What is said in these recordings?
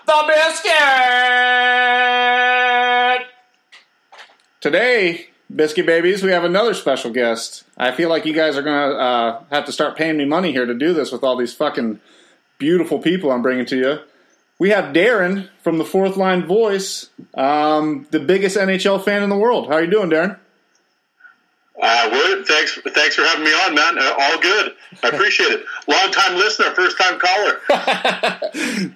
the biscuit! Today, Biscuit Babies, we have another special guest. I feel like you guys are going to have to start paying me money here to do this with all these fucking beautiful people I'm bringing to you. We have Darren from the 4thLineVoice, the biggest NHL fan in the world. How are you doing, Darren? Thanks for having me on, man. All good. I appreciate it. Long-time listener, first-time caller.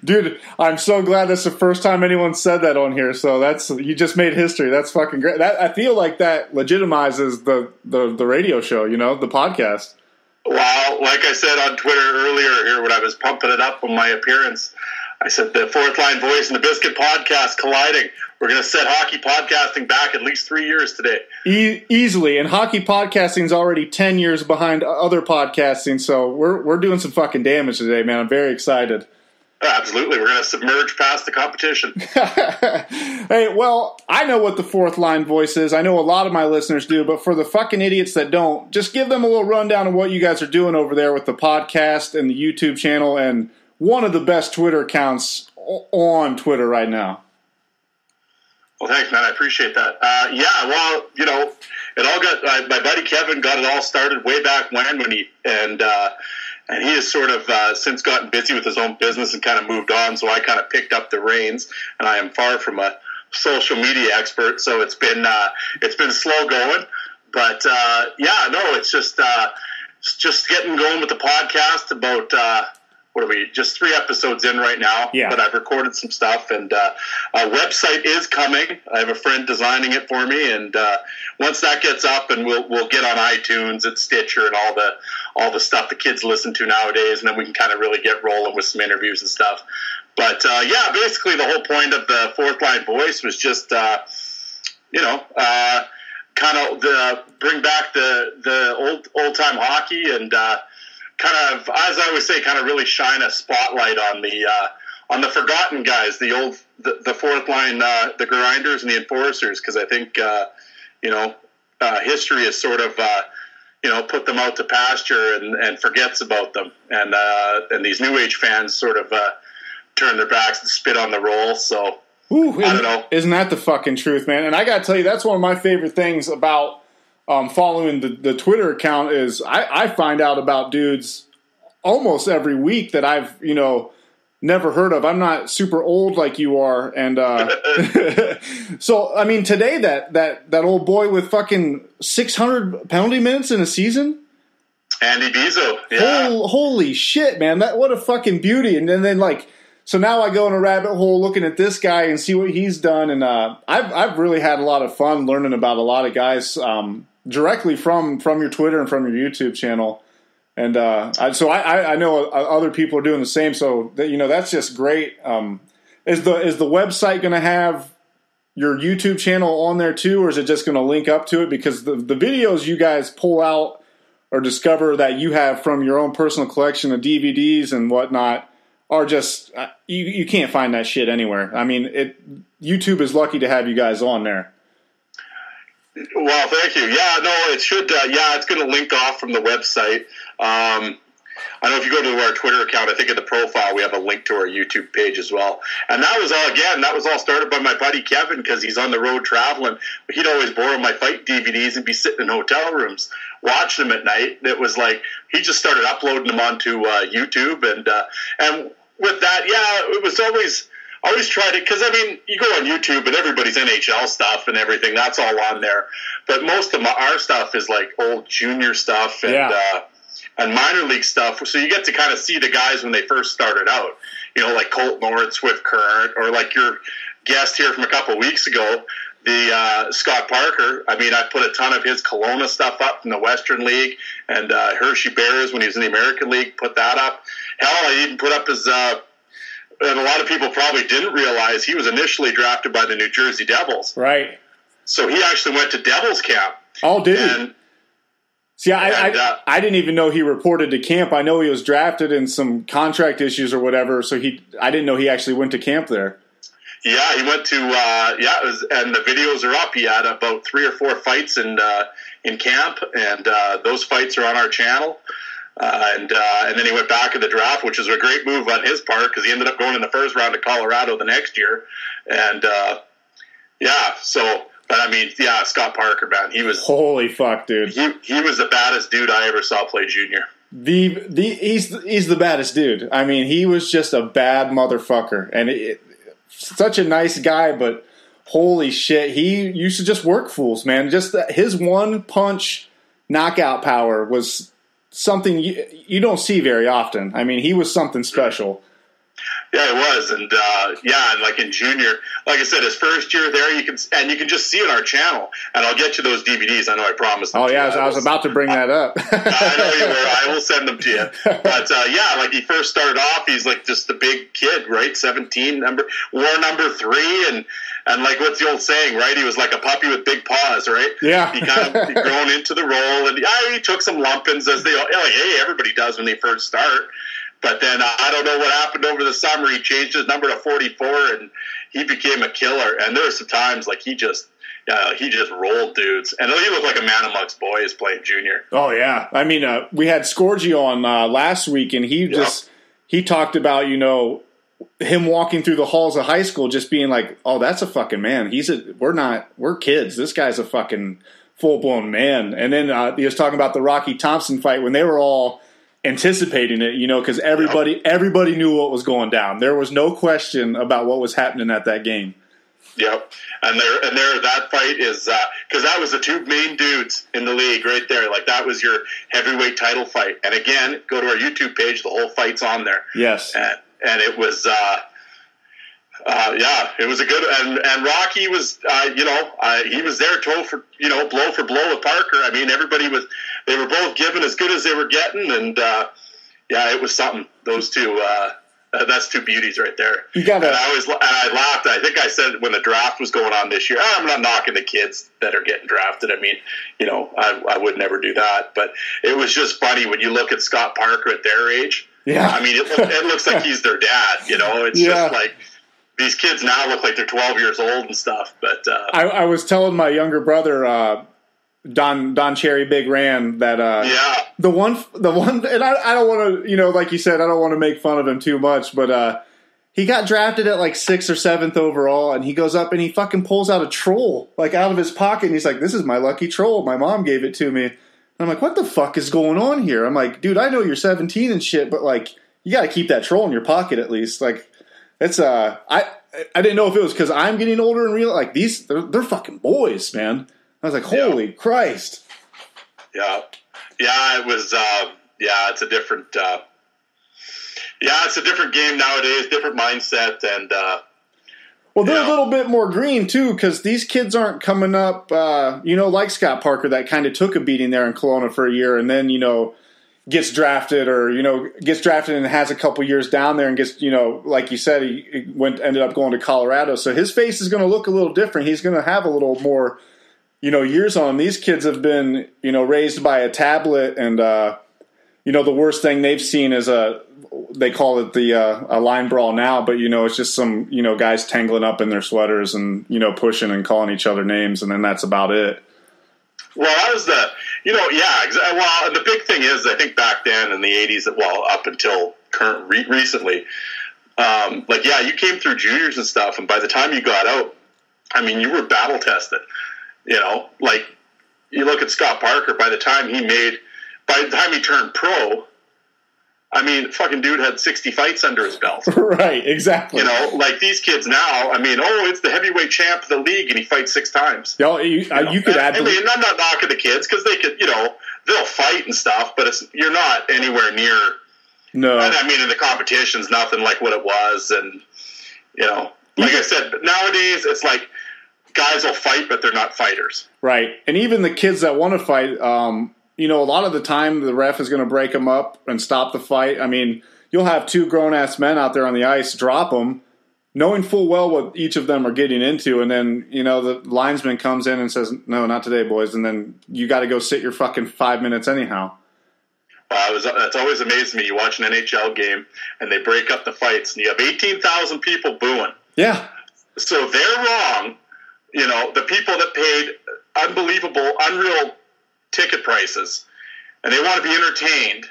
Dude, I'm so glad that's the first time anyone said that on here. So you just made history. That's fucking great. I feel like that legitimizes the radio show, the podcast. Well, like I said on Twitter earlier here when I was pumping it up on my appearance, I said the 4thLineVoice and the Biscuit podcast colliding. We're going to set hockey podcasting back at least 3 years today. Easily. And hockey podcasting is already 10 years behind other podcasting, so we're doing some fucking damage today, man. I'm very excited. Absolutely. We're going to submerge past the competition. Hey, well, I know what the 4thLineVoice is. I know a lot of my listeners do, but for the fucking idiots that don't, just give them a little rundown of what you guys are doing over there with the podcast and the YouTube channel and one of the best Twitter accounts on Twitter right now. Well, thanks, man. I appreciate that. It all got my buddy Kevin got it all started way back when he has sort of since gotten busy with his own business and kind of moved on. So I kind of picked up the reins, and I am far from a social media expert. So it's been slow going, but it's just getting going with the podcast. About what are we? Just 3 episodes in right now. Yeah. But I've recorded some stuff, and a website is coming. I have a friend designing it for me, and once that gets up, and we'll get on iTunes and Stitcher and all the stuff the kids listen to nowadays, and then we can kind of really get rolling with some interviews and stuff. But basically the whole point of the 4thLineVoice was just kind of bring back the old time hockey and kind of, as I always say, kind of really shine a spotlight on the forgotten guys, the fourth line, the grinders and the enforcers, because I think history has sort of put them out to pasture and forgets about them, and these new age fans sort of turn their backs and spit on the roll. So I don't know. Isn't that the fucking truth, man? And I got to tell you, that's one of my favorite things about following the Twitter account is I find out about dudes almost every week that I've, never heard of. I'm not super old like you are. And so, I mean, today that old boy with fucking 600 penalty minutes in a season? Andy Bizzo, yeah. Holy shit, man. What a fucking beauty. And then so now I go in a rabbit hole looking at this guy and see what he's done. And I've really had a lot of fun learning about a lot of guys directly from your Twitter and from your YouTube channel, and I know other people are doing the same. So that's just great. Is the website going to have your YouTube channel on there too, or is it just going to link up to it? Because the videos you guys pull out or discover that you have from your own personal collection of DVDs and whatnot are just you can't find that shit anywhere. I mean, YouTube is lucky to have you guys on there. Well, thank you. Yeah, no, it should. It's going to link off from the website. I know if you go to our Twitter account, I think in the profile we have a link to our YouTube page as well. And that was all started by my buddy Kevin, because he's on the road traveling. He'd always borrow my fight DVDs and be sitting in hotel rooms watching them at night. It was like he just started uploading them onto YouTube, and with that, it was always tried it, because, I mean, you go on YouTube and everybody's NHL stuff and everything, that's all on there. But most of our stuff is like old junior stuff and minor league stuff. So you get to kind of see the guys when they first started out, like Colt Lawrence, Swift Current, or like your guest here from a couple of weeks ago, the Scott Parker. I mean, I put a ton of his Kelowna stuff up from the Western League, and Hershey Bears when he was in the American League, put that up. Hell, I even put up his and a lot of people probably didn't realize he was initially drafted by the New Jersey Devils. Right. So he actually went to Devils camp. Oh, did he? See, I didn't even know he reported to camp. I know he was drafted in some contract issues or whatever, so I didn't know he actually went to camp there. Yeah, he went to and the videos are up. He had about 3 or 4 fights in camp, and those fights are on our channel. And then he went back in the draft, which was a great move on his part because he ended up going in the first round to Colorado the next year. And but I mean, Scott Parker, man, he was holy fuck, dude. He was the baddest dude I ever saw play junior. He's the baddest dude. I mean, he was just a bad motherfucker, and such a nice guy, but holy shit, he used to just work fools, man. Just his one punch knockout power was something you don't see very often. I mean, he was something special. Yeah, it was, and and like in junior, like I said, his first year there, you can just see it on our channel, and I'll get you those DVDs. I know I promised. Oh yeah, I was about to bring that up. I know you were. I will send them to you. But like he first started off, he's like just a big kid, right? 17, wore number 3, and like what's the old saying, right? He was like a puppy with big paws, right? Yeah. He kind of grown into the role, and he took some lumpings as everybody does when they first start. But then I don't know what happened over the summer. He changed his number to 44, and he became a killer. And there were some times like he just rolled dudes, and he looked like a man amongst boys playing junior. Oh yeah, I mean we had Scorgio on last week, and he talked about him walking through the halls of high school, just being like, oh, that's a fucking man. We're kids. This guy's a fucking full blown man. And then he was talking about the Rocky Thompson fight when they were all anticipating it, because everybody knew what was going down. There was no question about what was happening at that game. Yep, and that fight is because that was the two main dudes in the league right there. Like that was your heavyweight title fight. And again, go to our YouTube page; the whole fight's on there. Yes, and it was it was a good and Rocky was he was there blow for blow with Parker. I mean, they were both given as good as they were getting, and it was something. Those two, that's two beauties right there. And I laughed. I think I said when the draft was going on this year, I'm not knocking the kids that are getting drafted. I mean, I would never do that, but it was just funny when you look at Scott Parker at their age. Yeah, I mean, it looks like he's their dad. It's just like. These kids now look like they're 12 years old and stuff. But I was telling my younger brother, Don Cherry Big Ran, that the one, and I don't want to, like you said, I don't want to make fun of him too much, but he got drafted at like 6th or 7th overall, and he goes up and he fucking pulls out a troll like out of his pocket, and he's like, "This is my lucky troll. My mom gave it to me." And I'm like, "What the fuck is going on here?" I'm like, "Dude, I know you're 17 and shit, but like, you got to keep that troll in your pocket at least." Like. It's I didn't know if it was because I'm getting older and real like they're fucking boys, man. I was like, holy Christ. Yeah, it was. It's a different. It's a different game nowadays, different mindset, and. Well, they're a little bit more green too, because these kids aren't coming up, like Scott Parker that kind of took a beating there in Kelowna for a year, and then gets drafted and has a couple years down there and gets, like you said, he ended up going to Colorado. So his face is going to look a little different. He's going to have a little more, years on him. These kids have been, raised by a tablet and, the worst thing they've seen is they call it a line brawl now, but it's just some, guys tangling up in their sweaters and, pushing and calling each other names. And then that's about it. Well, that was well, and the big thing is, I think back then in the 80s, up until recently, you came through juniors and stuff, and by the time you got out, I mean, you were battle tested. Like, you look at Scott Parker, by the time he turned pro, I mean, fucking dude had 60 fights under his belt. Right, exactly. Like these kids now, I mean, it's the heavyweight champ of the league, and he fights 6 times. You could add. I mean, I'm not knocking the kids because they could, they'll fight and stuff, but you're not anywhere near. No. And I mean, in the competition's nothing like what it was, and like I said, nowadays it's like guys will fight, but they're not fighters. Right, and even the kids that want to fight. A lot of the time the ref is going to break them up and stop the fight. I mean, you'll have 2 grown-ass men out there on the ice, drop them, knowing full well what each of them are getting into, and then, the linesman comes in and says, "No, not today, boys," and then you got to go sit your fucking 5 minutes anyhow. That's always amazed me. You watch an NHL game, and they break up the fights, and you have 18,000 people booing. Yeah. So they're wrong. The people that paid unreal ticket prices, and they want to be entertained,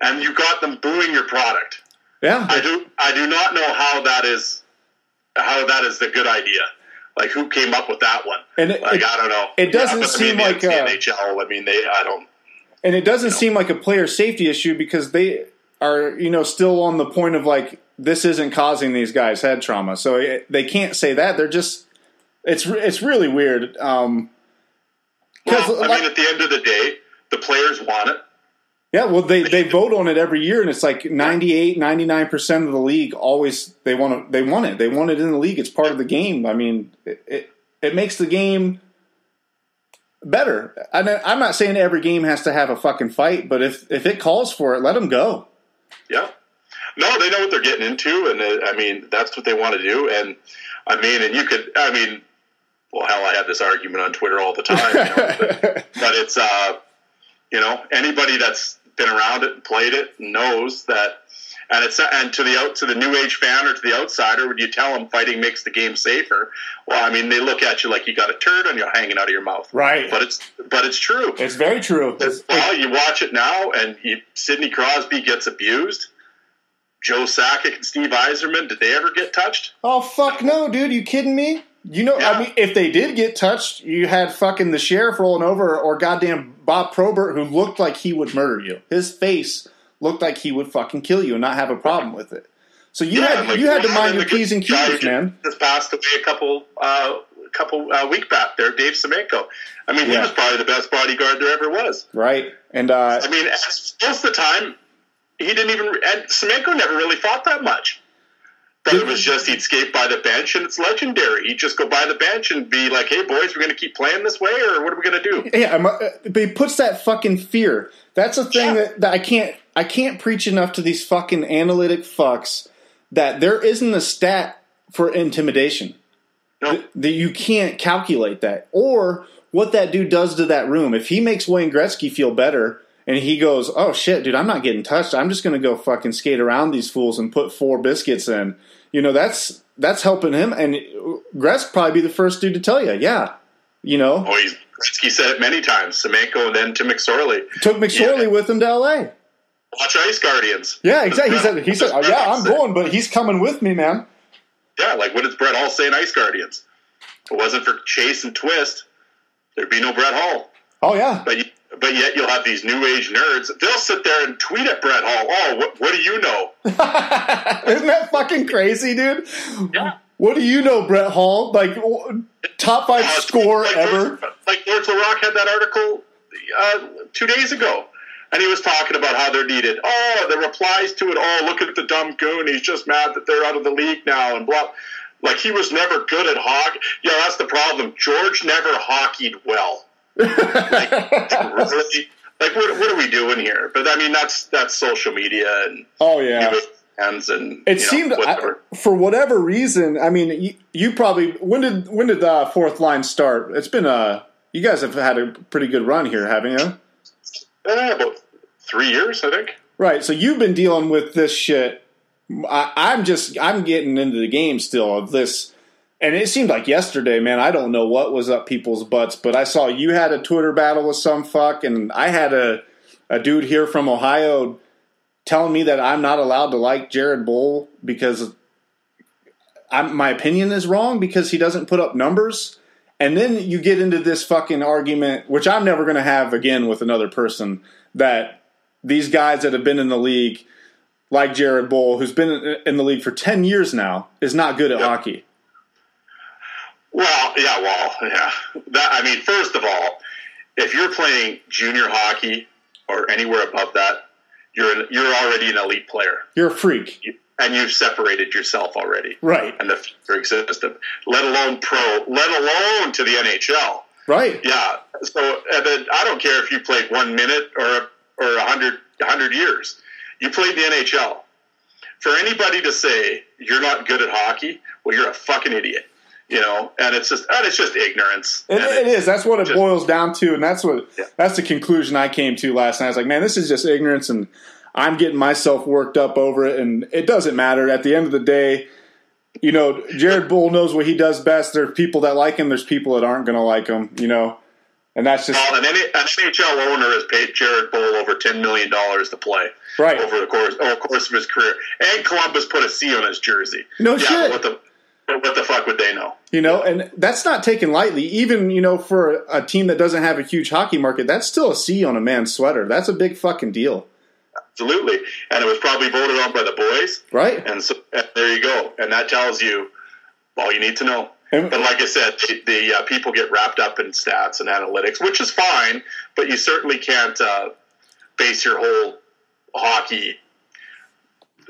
and you got them booing your product. Yeah, I do not know how that is a good idea. Like, who came up with that one? And I don't know. It doesn't seem like the NHL. I mean, I don't. And it doesn't seem like a player safety issue because they are, still on the point of like, this isn't causing these guys head trauma. So they can't say that. They're just, it's really weird. Well, at the end of the day, the players want it. Yeah, well, they vote on it every year, and it's like 98, 99% of the league always they want it. They want it in the league. It's part of the game. I mean, it makes the game better. I'm not saying every game has to have a fucking fight, but if it calls for it, let them go. Yeah. No, they know what they're getting into, and that's what they want to do. And well, hell, I had this argument on Twitter all the time. But it's anybody that's been around it and played it knows that. And to the new age fan or to the outsider, when you tell them fighting makes the game safer, well, they look at you like you got a turd on you hanging out of your mouth. Right. But it's true. It's very true. Well, you watch it now, and Sidney Crosby gets abused. Joe Sakic and Steve Yzerman, did they ever get touched? Oh, fuck no, dude. You kidding me? If they did get touched, you had fucking the sheriff rolling over or goddamn Bob Probert, who looked like he would murder you. His face looked like he would fucking kill you and not have a problem with it. So you had to mind your P's and Q's, man. Just passed away a couple week back there, Dave Semenko. He was probably the best bodyguard there ever was. Right. And most of the time, he didn't even, and Semenko never really fought that much. But it was just he'd skate by the bench, and it's legendary. He'd just go by the bench and be like, "Hey, boys, we're going to keep playing this way, or what are we going to do?" Yeah, but he puts that fucking fear. That's a thing that I can't preach enough to these fucking analytic fucks that there isn't a stat for intimidation. No. That you can't calculate that. Or what that dude does to that room. If he makes Wayne Gretzky feel better and he goes, "Oh shit, dude, I'm not getting touched. I'm just going to go fucking skate around these fools and put 4 biscuits in." That's helping him. And Gretzky probably be the first dude to tell you, yeah. Gretzky said it many times. Semenko and then to McSorley. Took McSorley with him to L.A. Watch Ice Guardians. Yeah, exactly. He said, "Oh, yeah, I'm going, but he's coming with me, man." Yeah, like what does Brett Hall say in Ice Guardians? If it wasn't for Chase and Twist, there'd be no Brett Hall. Oh, yeah. But yet you'll have these new age nerds. They'll sit there and tweet at Brett Hall. "Oh, what do you know?" Isn't that fucking crazy, dude? Yeah. What do you know, Brett Hall? Like, top 5 score ever. George LaRock had that article 2 days ago. And he was talking about how they're needed. Oh, the replies to it. Oh, look at the dumb goon. He's just mad that they're out of the league now and blah. Like, he was never good at hockey. Yeah, that's the problem. George never hockeyed well. Really? Like, what are we doing here? But, that's social media and... Oh, yeah. And it seemed, for whatever reason, you probably... When did 4th Line start? It's been you guys have had a pretty good run here, haven't you? About 3 years, I think. Right, so you've been dealing with this shit. I'm getting into the game still of this, and it seemed like yesterday, man. I don't know what was up people's butts, but I saw you had a Twitter battle with some fuck, and I had a dude here from Ohio telling me that I'm not allowed to like Jared Bull because my opinion is wrong because he doesn't put up numbers. And then you get into this fucking argument, which I'm never going to have again with another person, that these guys that have been in the league, like Jared Bull, who's been in the league for 10 years now, is not good at hockey. Well, yeah. First of all, if you're playing junior hockey or anywhere above that, you're already an elite player. You're a freak. And you've separated yourself already. Right. And the future exists, let alone pro, let alone to the NHL. Right. Yeah. So I don't care if you played 1 minute or 100 years. You played the NHL. For anybody to say you're not good at hockey, well, you're a fucking idiot. And it's just ignorance. It is. That's what it boils down to, and that's the conclusion I came to last night. I was like, man, this is just ignorance, and I'm getting myself worked up over it, and it doesn't matter. At the end of the day, Jared Bull knows what he does best. There's people that like him. There's people that aren't going to like him, And that's just an NHL owner has paid Jared Bowl over $10 million to play over the course of his career, and Columbus put a C on his jersey. No shit. What the fuck would they know? And that's not taken lightly. Even for a team that doesn't have a huge hockey market, that's still a C on a man's sweater. That's a big fucking deal. Absolutely, and it was probably voted on by the boys, right? And so there you go, and that tells you all you need to know. But like I said, the people get wrapped up in stats and analytics, which is fine, but you certainly can't base your whole hockey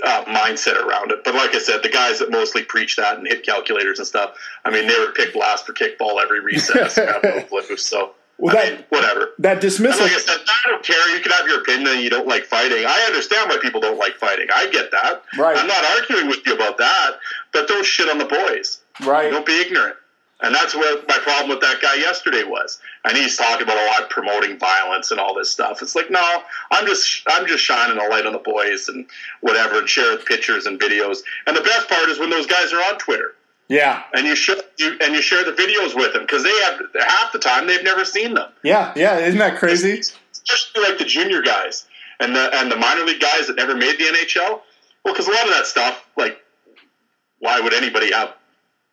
mindset around it. But like I said, the guys that mostly preach that and hit calculators and stuff, I mean, they would pick last for kickball every recess and have no clue. So, whatever. That dismissal. And like I said, I don't care. You can have your opinion and you don't like fighting. I understand why people don't like fighting. I get that. Right. I'm not arguing with you about that, but don't shit on the boys. Right. Don't be ignorant. And that's what my problem with that guy yesterday was. And he's talking about I'm promoting violence and all this stuff. It's like, no, I'm just shining a light on the boys and whatever, and share pictures and videos. And the best part is when those guys are on Twitter. Yeah. And you share the videos with them, because they have half the time they've never seen them. Yeah, isn't that crazy? Especially like the junior guys and the minor league guys that never made the NHL. Well, because a lot of that stuff, like, why would anybody have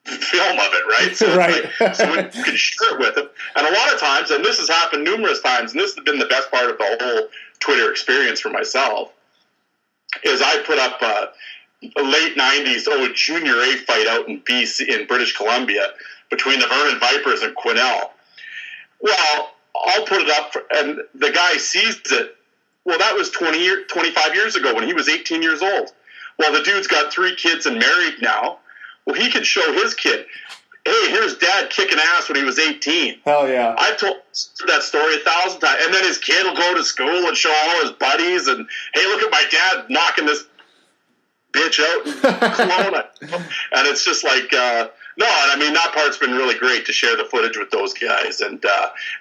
film of it, right? So it's like, so you can share it with them. And a lot of times, and this has happened numerous times, and this has been the best part of the whole Twitter experience for myself, is I put up a late 90s junior A fight out in British Columbia between the Vernon Vipers and Quesnel. Well, I'll put it up, and the guy sees it. Well, that was 25 years ago when he was 18 years old. Well, the dude's got 3 kids and married now. Well, he could show his kid, hey, here's dad kicking ass when he was 18. Hell yeah. I've told that story 1,000 times. And then his kid will go to school and show all his buddies, and, hey, look at my dad knocking this bitch out in Kelowna. And it's just like, no, and I mean, that part's been really great to share the footage with those guys. And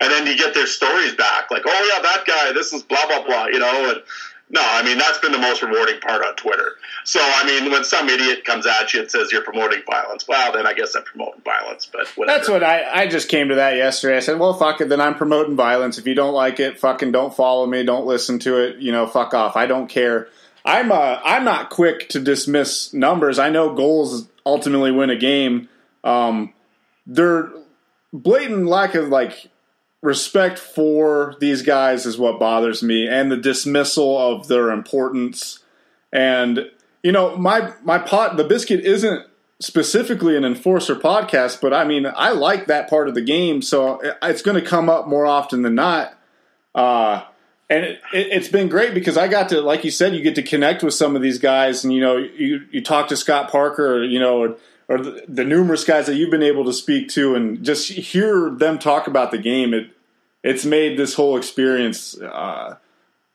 then you get their stories back, like, oh, yeah, that guy, this is blah, blah, blah, and no, I mean, that's been the most rewarding part on Twitter. So, I mean, when some idiot comes at you and says you're promoting violence, well, then I guess I'm promoting violence, but whatever. That's what I just came to that yesterday. I said, well, fuck it, then I'm promoting violence. If you don't like it, fucking don't follow me, don't listen to it, fuck off. I don't care. I'm not quick to dismiss numbers. I know goals ultimately win a game. Their blatant lack of, respect for these guys is what bothers me, and the dismissal of their importance. And the Biscuit isn't specifically an enforcer podcast, but I mean, I like that part of the game, so it's going to come up more often than not. And it's been great because I got to, like you said, you get to connect with some of these guys, and you talk to Scott Parker, or the numerous guys that you've been able to speak to, and just hear them talk about the game. It's made this whole experience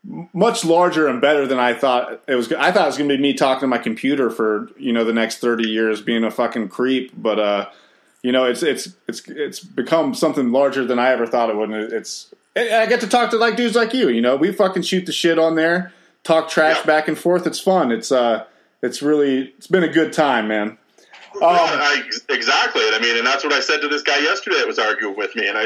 much larger and better than I thought it was. I thought it was going to be me talking to my computer for the next 30 years, being a fucking creep. But it's become something larger than I ever thought it would. And I get to talk to dudes like you. We fucking shoot the shit on there, talk trash back and forth. It's fun. It's been a good time, man. Exactly. I mean, and that's what I said to this guy yesterday that was arguing with me. And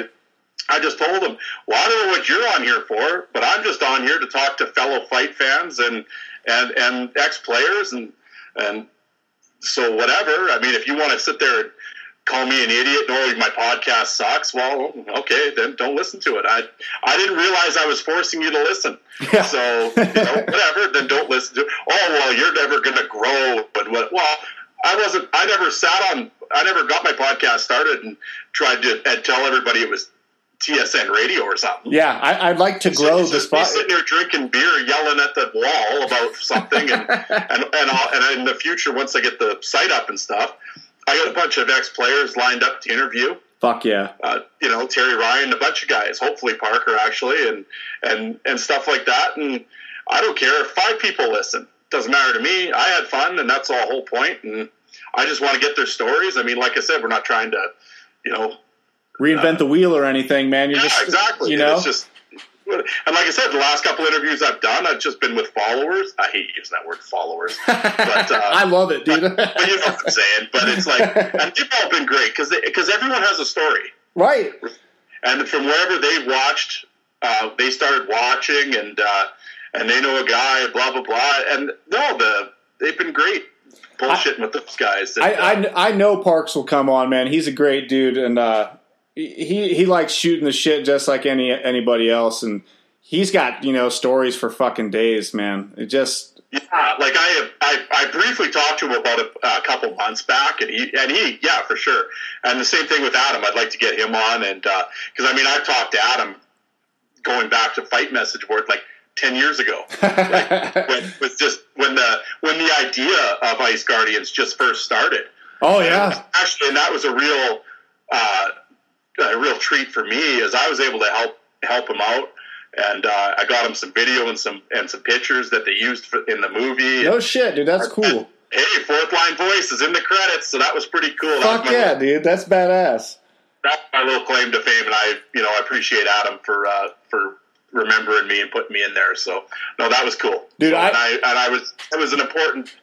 I just told him, well, I don't know what you're on here for, but I'm just on here to talk to fellow fight fans and ex-players. And so whatever. I mean, if you want to sit there and call me an idiot or my podcast sucks, well, okay, then don't listen to it. I didn't realize I was forcing you to listen. Yeah. So, whatever, then don't listen to it. Oh, well, you're never going to grow. But I never got my podcast started and tried to tell everybody it was TSN radio or something. Yeah, I'd like to grow this spot. Sitting there drinking beer, yelling at the wall about something, and in the future, once I get the site up and stuff, I got a bunch of ex-players lined up to interview. Fuck yeah. Terry Ryan, a bunch of guys, hopefully Parker actually, and stuff like that. And I don't care if 5 people listen. Doesn't matter to me. I had fun, and that's the whole point. And I just want to get their stories. I mean, like I said, we're not trying to, reinvent the wheel or anything, man. You're just exactly. It's just, and like I said, the last couple interviews I've done, I've just been with followers. I hate using that word, followers, but I love it, dude. But you know what I'm saying. But it's like, and they've all been great because everyone has a story, right? and from wherever they watched, they started watching, and they know a guy, blah blah blah, and they've been great bullshitting with those guys. And, I know Parks will come on, man. He's a great dude, and he likes shooting the shit just like anybody else, and he's got stories for fucking days, man. It just. Yeah, like I briefly talked to him about it a couple months back, and he yeah, for sure. And the same thing with Adam. I'd like to get him on, and because I've talked to Adam going back to Fight Message Board like 10 years ago, like, when the idea of Ice Guardians just first started. Oh yeah, actually, and that was a real treat for me, as I was able to help him out. And I got him some video and some pictures that they used in the movie. No shit, dude, that's cool. And, hey, 4thLineVoice is in the credits, so that was pretty cool. Fuck yeah, dude, that's badass. That's my little claim to fame, and I appreciate Adam for remembering me and putting me in there. So no, that was cool, dude. So, it was an important.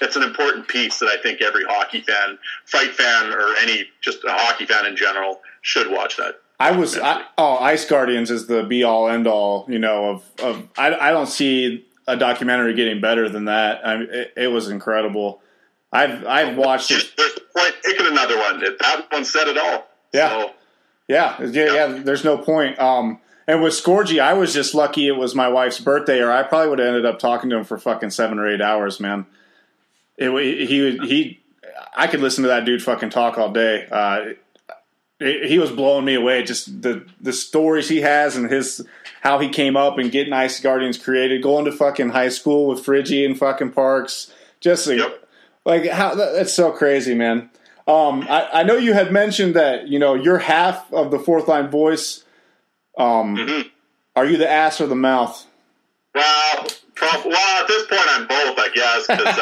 It's an important piece that I think every hockey fan, fight fan, or just a hockey fan in general should watch that. Ice Guardians is the be all end all, I don't see a documentary getting better than that. I mean, it was incredible. I've watched it. There's no point making another one. That one said it all. Yeah. So, yeah. There's no point. And with Scorgy, I was just lucky it was my wife's birthday, or I probably would have ended up talking to him for fucking 7 or 8 hours, man. I could listen to that dude fucking talk all day. He was blowing me away. Just the stories he has and how he came up and getting Ice Guardians created, going to fucking high school with Friggy and fucking Parks. Just like how that's so crazy, man. I know you had mentioned that you're half of the 4thLineVoice. Are you the ass or the mouth? Well, at this point, I'm both, I guess, because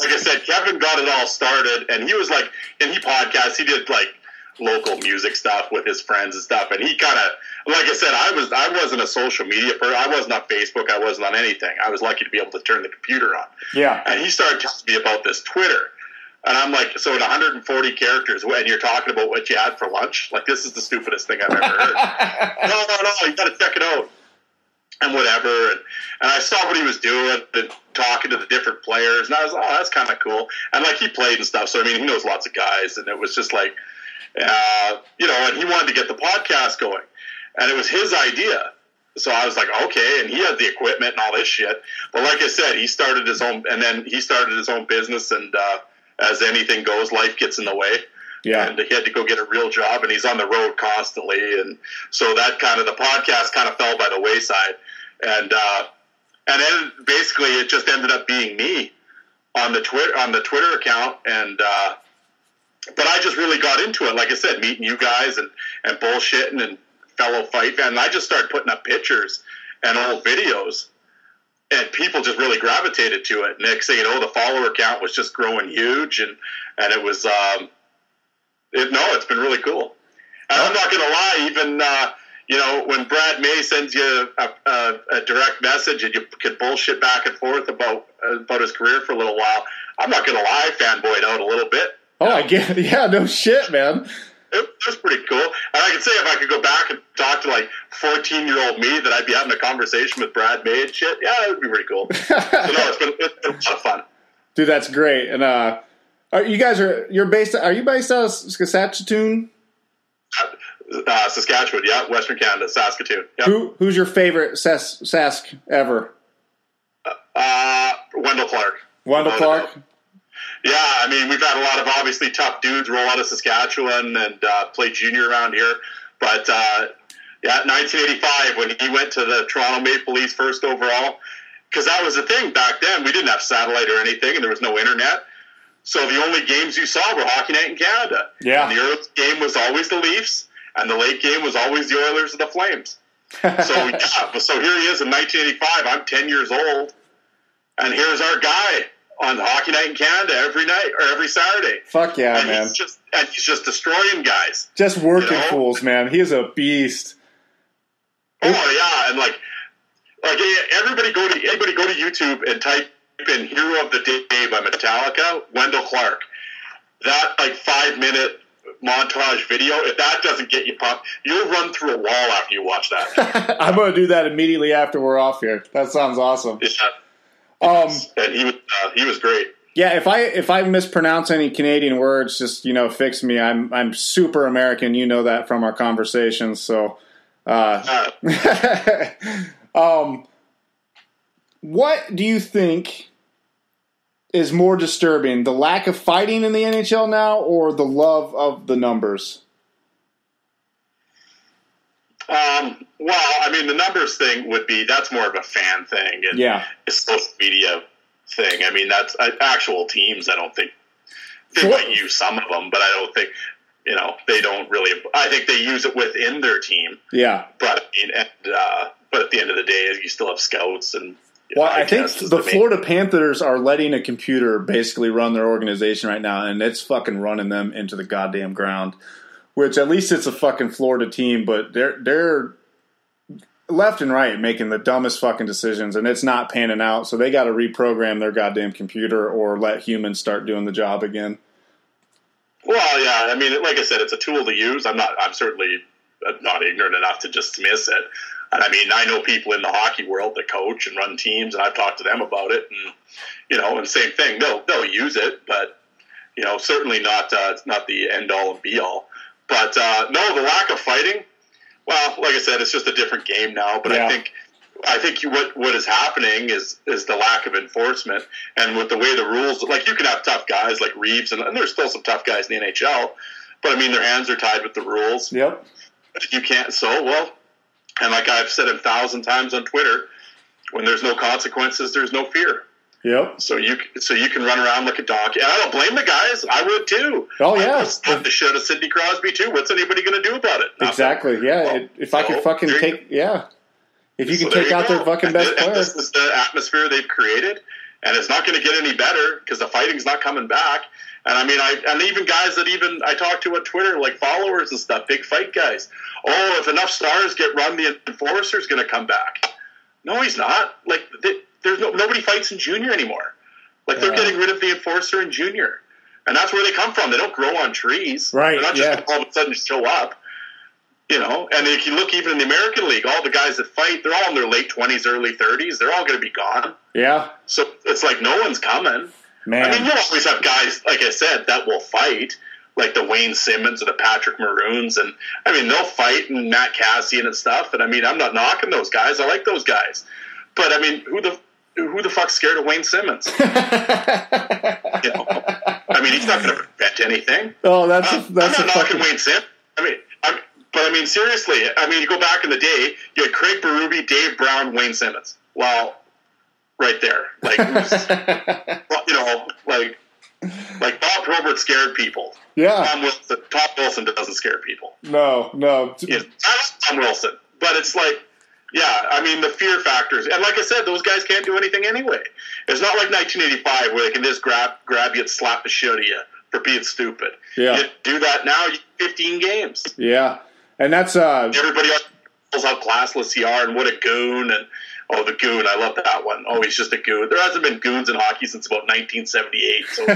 like I said, Kevin got it all started, and he was like, and he podcasts, he did like local music stuff with his friends and stuff, and he kind of, like I said, I wasn't a social media person. I wasn't on Facebook. I wasn't on anything. I was lucky to be able to turn the computer on. Yeah. And he started telling me about this Twitter, and I'm like, so at 140 characters, and you're talking about what you had for lunch? Like, this is the stupidest thing I've ever heard. No, you got to check it out. And whatever, and I saw what he was doing and talking to the different players, and I was like, oh, that's kind of cool. And like, he played and stuff, so I mean, he knows lots of guys, and it was just like, and he wanted to get the podcast going, and it was his idea. So I was like, okay, and he had the equipment and all this shit. But like I said, he started his own business, and as anything goes, life gets in the way. Yeah, and he had to go get a real job, and he's on the road constantly, and so that the podcast kind of fell by the wayside, and then basically it just ended up being me on the Twitter account, and but I just really got into it, like I said, meeting you guys and bullshitting and fellow fight fans, and I just started putting up pictures and old videos, and people just really gravitated to it. Next thing you know, the follower count was just growing huge, and it was. It's been really cool. And I'm not going to lie, even, when Brad May sends you a direct message and you can bullshit back and forth about his career for a little while, I'm not going to lie, fanboyed out a little bit. Oh, I get it. Yeah, no shit, man. It was pretty cool. And I can say if I could go back and talk to, 14-year-old me, that I'd be having a conversation with Brad May and shit, yeah, that would be pretty cool. So, no, it's been a lot of fun. Dude, that's great. And, are you based out of Saskatchewan? Saskatchewan, yeah, Western Canada, Saskatoon. Yep. Who's your favorite Sask ever? Wendell Clark. Wendell Clark? Yeah, I mean, we've had a lot of obviously tough dudes roll out of Saskatchewan and play junior around here. But, 1985, when he went to the Toronto Maple Leafs first overall, because that was the thing back then. We didn't have satellite or anything, and there was no internet. So the only games you saw were Hockey Night in Canada. Yeah. And the early game was always the Leafs, and the late game was always the Oilers or the Flames. So here he is in 1985. I'm 10 years old, and here's our guy on Hockey Night in Canada every night or every Saturday. Fuck yeah, and man! He's just destroying guys. Just working fools, man. He is a beast. Oh yeah, and anybody go to YouTube and type in "Hero of the Day" by Metallica, Wendell Clark. That 5-minute montage video, if that doesn't get you pumped, you'll run through a wall after you watch that. I'm going to do that immediately after we're off here. That sounds awesome. Yeah. And he was great. Yeah, if I mispronounce any Canadian words, just fix me. I'm super American. You know that from our conversations. So, what do you think is more disturbing, the lack of fighting in the NHL now, or the love of the numbers? Well, I mean, the numbers thing that's more of a fan thing, and a social media thing. I mean, that's actual teams. I don't think they might use some of them, but I don't think they don't really. I think they use it within their team. Yeah, but but at the end of the day, you still have scouts and. Well, I think the Florida Panthers are letting a computer basically run their organization right now, and it's fucking running them into the goddamn ground. Which at least it's a fucking Florida team, but they're left and right making the dumbest fucking decisions, and it's not panning out. So they got to reprogram their goddamn computer or let humans start doing the job again. Well, yeah, I mean, like I said, it's a tool to use. I'm certainly not ignorant enough to just dismiss it. And I mean, I know people in the hockey world that coach and run teams, and I've talked to them about it. And and same thing, they'll use it, but certainly not the end all and be all. But no, the lack of fighting. Well, like I said, it's just a different game now. But I think what is happening is the lack of enforcement, and with the way the rules, like you can have tough guys like Reeves, and there's still some tough guys in the NHL, but I mean their hands are tied with the rules. Yep. You can't. And like I've said 1,000 times on Twitter, when there's no consequences, there's no fear. Yep. So you can run around like a donkey. And I don't blame the guys. I would too. Oh yeah. I would the shit of Sidney Crosby too. What's anybody going to do about it? Nothing. Exactly. Yeah. Well, if I could fucking take if you can take out their fucking best player. This is the atmosphere they've created, and it's not going to get any better because the fighting's not coming back. And I mean, and even guys that I talk to on Twitter, like followers and stuff, big fight guys. Oh, if enough stars get run, the enforcer's going to come back. No, he's not. Like, there's nobody fights in junior anymore. Like, they're getting rid of the enforcer in junior. And that's where they come from. They don't grow on trees. Right, they're not just going to all of a sudden show up. And if you look even in the American League, all the guys that fight, they're all in their late 20s, early 30s. They're all going to be gone. Yeah. So it's like no one's coming. Man. I mean, you'll always have guys, like I said, that will fight, like the Wayne Simmons or the Patrick Maroons. And, I mean, they'll fight, and Matt Cassian and stuff. And, I mean, I'm not knocking those guys. I like those guys. But, I mean, who the fuck's scared of Wayne Simmons? I mean, he's not going to prevent anything. Oh, that's I'm not knocking Wayne Simmons. I mean, seriously, you go back in the day, you had Craig Berube, Dave Brown, Wayne Simmons. Well, right there. Like, like Bob Probert scared people. Yeah. Tom Wilson doesn't scare people. No. That's Tom Wilson. But it's like, yeah, I mean, the fear factors. And like I said, those guys can't do anything anyway. It's not like 1985 where they can just grab you and slap the shit out of you for being stupid. Yeah. You do that now, you 15 games. Yeah. And that's everybody else knows how classless you are and what a goon, and the goon, I love that one. Oh, he's just a goon. There hasn't been goons in hockey since about 1978. So.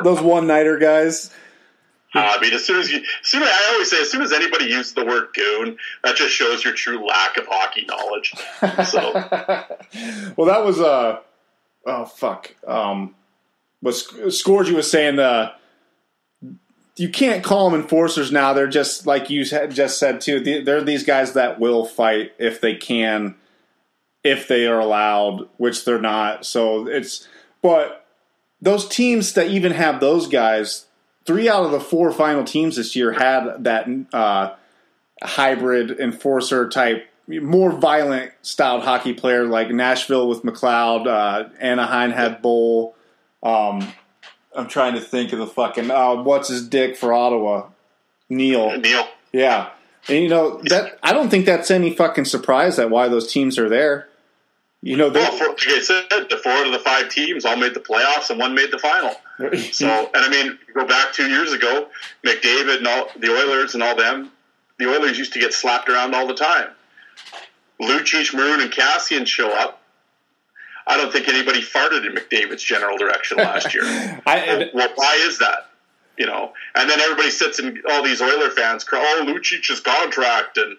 those one-nighter guys. I mean, I always say, as soon as anybody uses the word goon, that just shows your true lack of hockey knowledge. So, well, that was Scourgy was saying you can't call them enforcers now. They're just, like you just said, too. They're these guys that will fight if they can, if they are allowed, which they're not. So but those teams that even have those guys, 3 out of the 4 final teams this year had that hybrid enforcer type, more violent styled hockey player, like Nashville with McLeod, Anaheim had Bowl. I'm trying to think of the fucking what's his dick for Ottawa, Neil. Yeah, and that I don't think that's any fucking surprise that why those teams are there. Like I said, the 4 out of the 5 teams all made the playoffs and one made the final. So, and I mean, go back 2 years ago, McDavid and all the Oilers and all them. The Oilers used to get slapped around all the time. Lucic, Maroon, and Cassian show up. I don't think anybody farted in McDavid's general direction last year. Well, why is that? And then everybody sits and all these Oiler fans cry, oh, Lucic's contract, and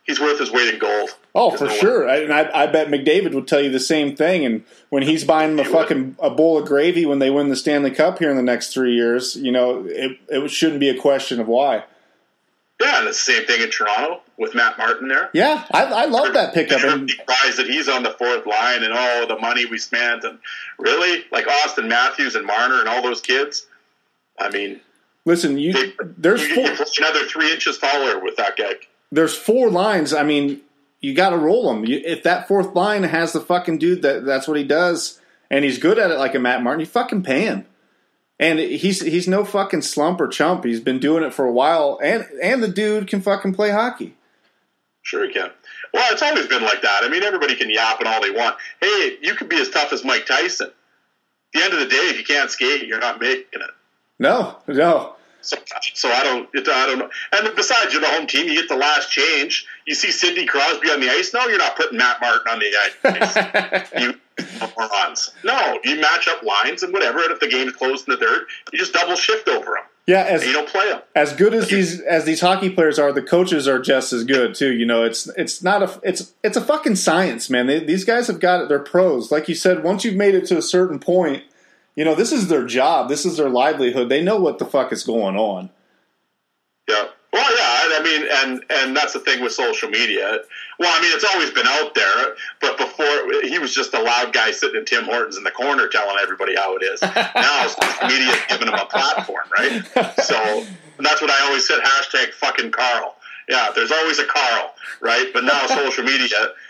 he's worth his weight in gold. Oh, for sure. And I bet McDavid would tell you the same thing. And when he's buying them a bowl of gravy when they win the Stanley Cup here in the next 3 years, it shouldn't be a question of why. Yeah, and it's the same thing in Toronto with Matt Martin there. Yeah, I love that pickup. I'm surprised that he's on the fourth line and, the money we spent. And really, like Austin Matthews and Marner and all those kids, I mean, listen, there's another 3 inches taller with that guy. There's 4 lines. I mean, you got to roll them. If that fourth line has the fucking dude that's what he does, and he's good at it like a Matt Martin, you fucking pay him. And he's no fucking slump or chump. He's been doing it for a while, and the dude can fucking play hockey. Sure he can. Well, it's always been like that. I mean, everybody can yap and all they want. Hey, you could be as tough as Mike Tyson. At the end of the day, if you can't skate, you're not making it. No. So I don't know. And besides, you're the home team. You get the last change. You see Sidney Crosby on the ice. No, you're not putting Matt Martin on the ice. You morons. No, you match up lines and whatever. And if the game's closed in the third, you just double shift over them. Yeah, and you don't play them. As good as these hockey players are, the coaches are just as good too. It's a fucking science, man. These guys have got it. They're pros. Like you said, once you've made it to a certain point, this is their job. This is their livelihood. They know what the fuck is going on. Yeah. Well, yeah, I mean, and that's the thing with social media. Well, I mean, it's always been out there, but before, he was just a loud guy sitting in Tim Hortons in the corner telling everybody how it is. Now, social media is giving him a platform, right? So, that's what I always said, hashtag fucking Carl. Yeah, there's always a Carl, right? But now social media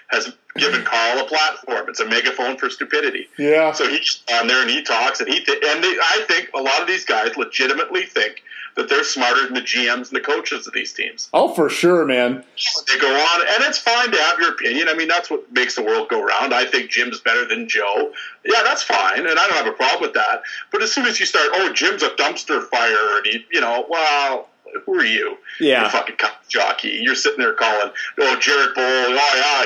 has given Carl a platform. It's a megaphone for stupidity. Yeah. So he's on there and he talks, and I think a lot of these guys legitimately think that they're smarter than the GMs and the coaches of these teams. Oh, for sure, man. They go on, and it's fine to have your opinion. I mean, that's what makes the world go round. I think Jim's better than Joe. Yeah, that's fine, and I don't have a problem with that. But as soon as you start, Jim's a dumpster fire, and well, who are you? Yeah. You're a fucking jockey. You're sitting there calling, Jared Bowl,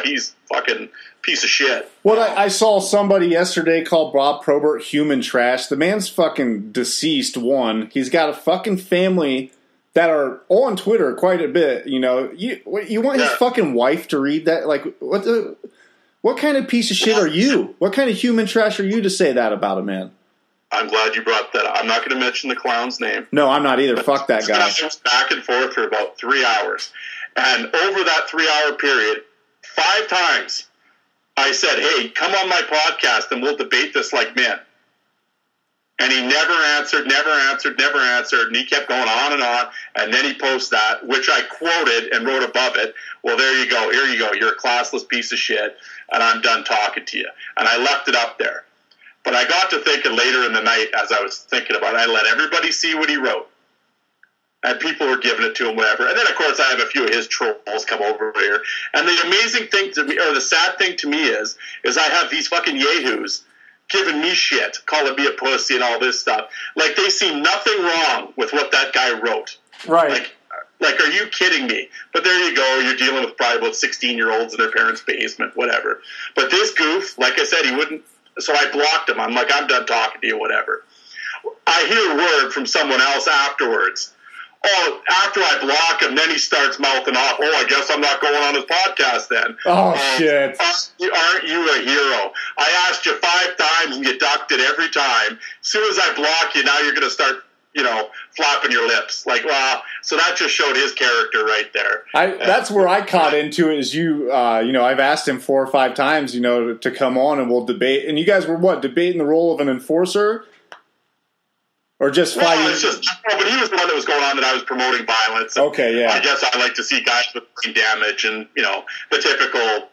he's fucking piece of shit. Well, I saw somebody yesterday call Bob Probert human trash. The man's fucking deceased, one. He's got a fucking family that are on Twitter quite a bit. You want his fucking wife to read that? Like, what kind of piece of shit are you? What kind of human trash are you to say that about a man? I'm glad you brought that up. I'm not going to mention the clown's name. No, I'm not either. Fuck that guy. I was back and forth for about 3 hours. And over that 3-hour period, 5 times, I said, hey, come on my podcast and we'll debate this like men. And he never answered. And he kept going on. And then he posts that, which I quoted and wrote above it. Well, there you go. Here you go. You're a classless piece of shit. And I'm done talking to you. And I left it up there. But I got to thinking later in the night as I was thinking about it, I let everybody see what he wrote. And people were giving it to him, whatever. And then, of course, I have a few of his trolls come over here. And the amazing thing to me, or the sad thing to me is I have these fucking yahoos giving me shit, calling me a pussy and all this stuff. Like, they see nothing wrong with what that guy wrote. Right. Like, are you kidding me? But there you go. You're dealing with probably about 16-year-olds in their parents' basement, whatever. But this goof, like I said, he wouldn't. So I blocked him. I'm like, I'm done talking to you, whatever. I hear a word from someone else afterwards. After I block him, then he starts mouthing off, I guess I'm not going on his podcast then. Oh, shit. Aren't you a hero? I asked you 5 times and you ducked it every time. As soon as I block you, now you're going to start, flapping your lips. Like, wow. So that just showed his character right there. That's where I caught into it is I've asked him 4 or 5 times, to come on and we'll debate. And you guys were debating the role of an enforcer? Or just fighting? But he was the one that was going on that I was promoting violence. Okay, yeah. I guess I like to see guys with brain damage and, the typical,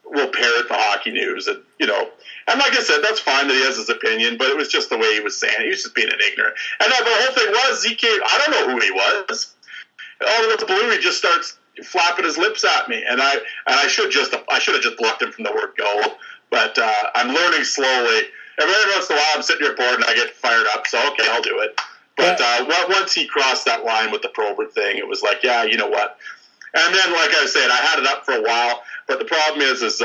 we'll parrot the hockey news. And, and like I said, that's fine that he has his opinion, but it was just the way he was saying it. He was just being an ignorant. And the whole thing was, I don't know who he was. All of the blue, he just starts flapping his lips at me. And I should have just blocked him from the word go. But I'm learning slowly. Every once in a while, I'm sitting here bored and I get fired up, so okay, I'll do it. But once he crossed that line with the Probert thing, it was like, yeah, you know what? And then, like I said, I had it up for a while, but the problem is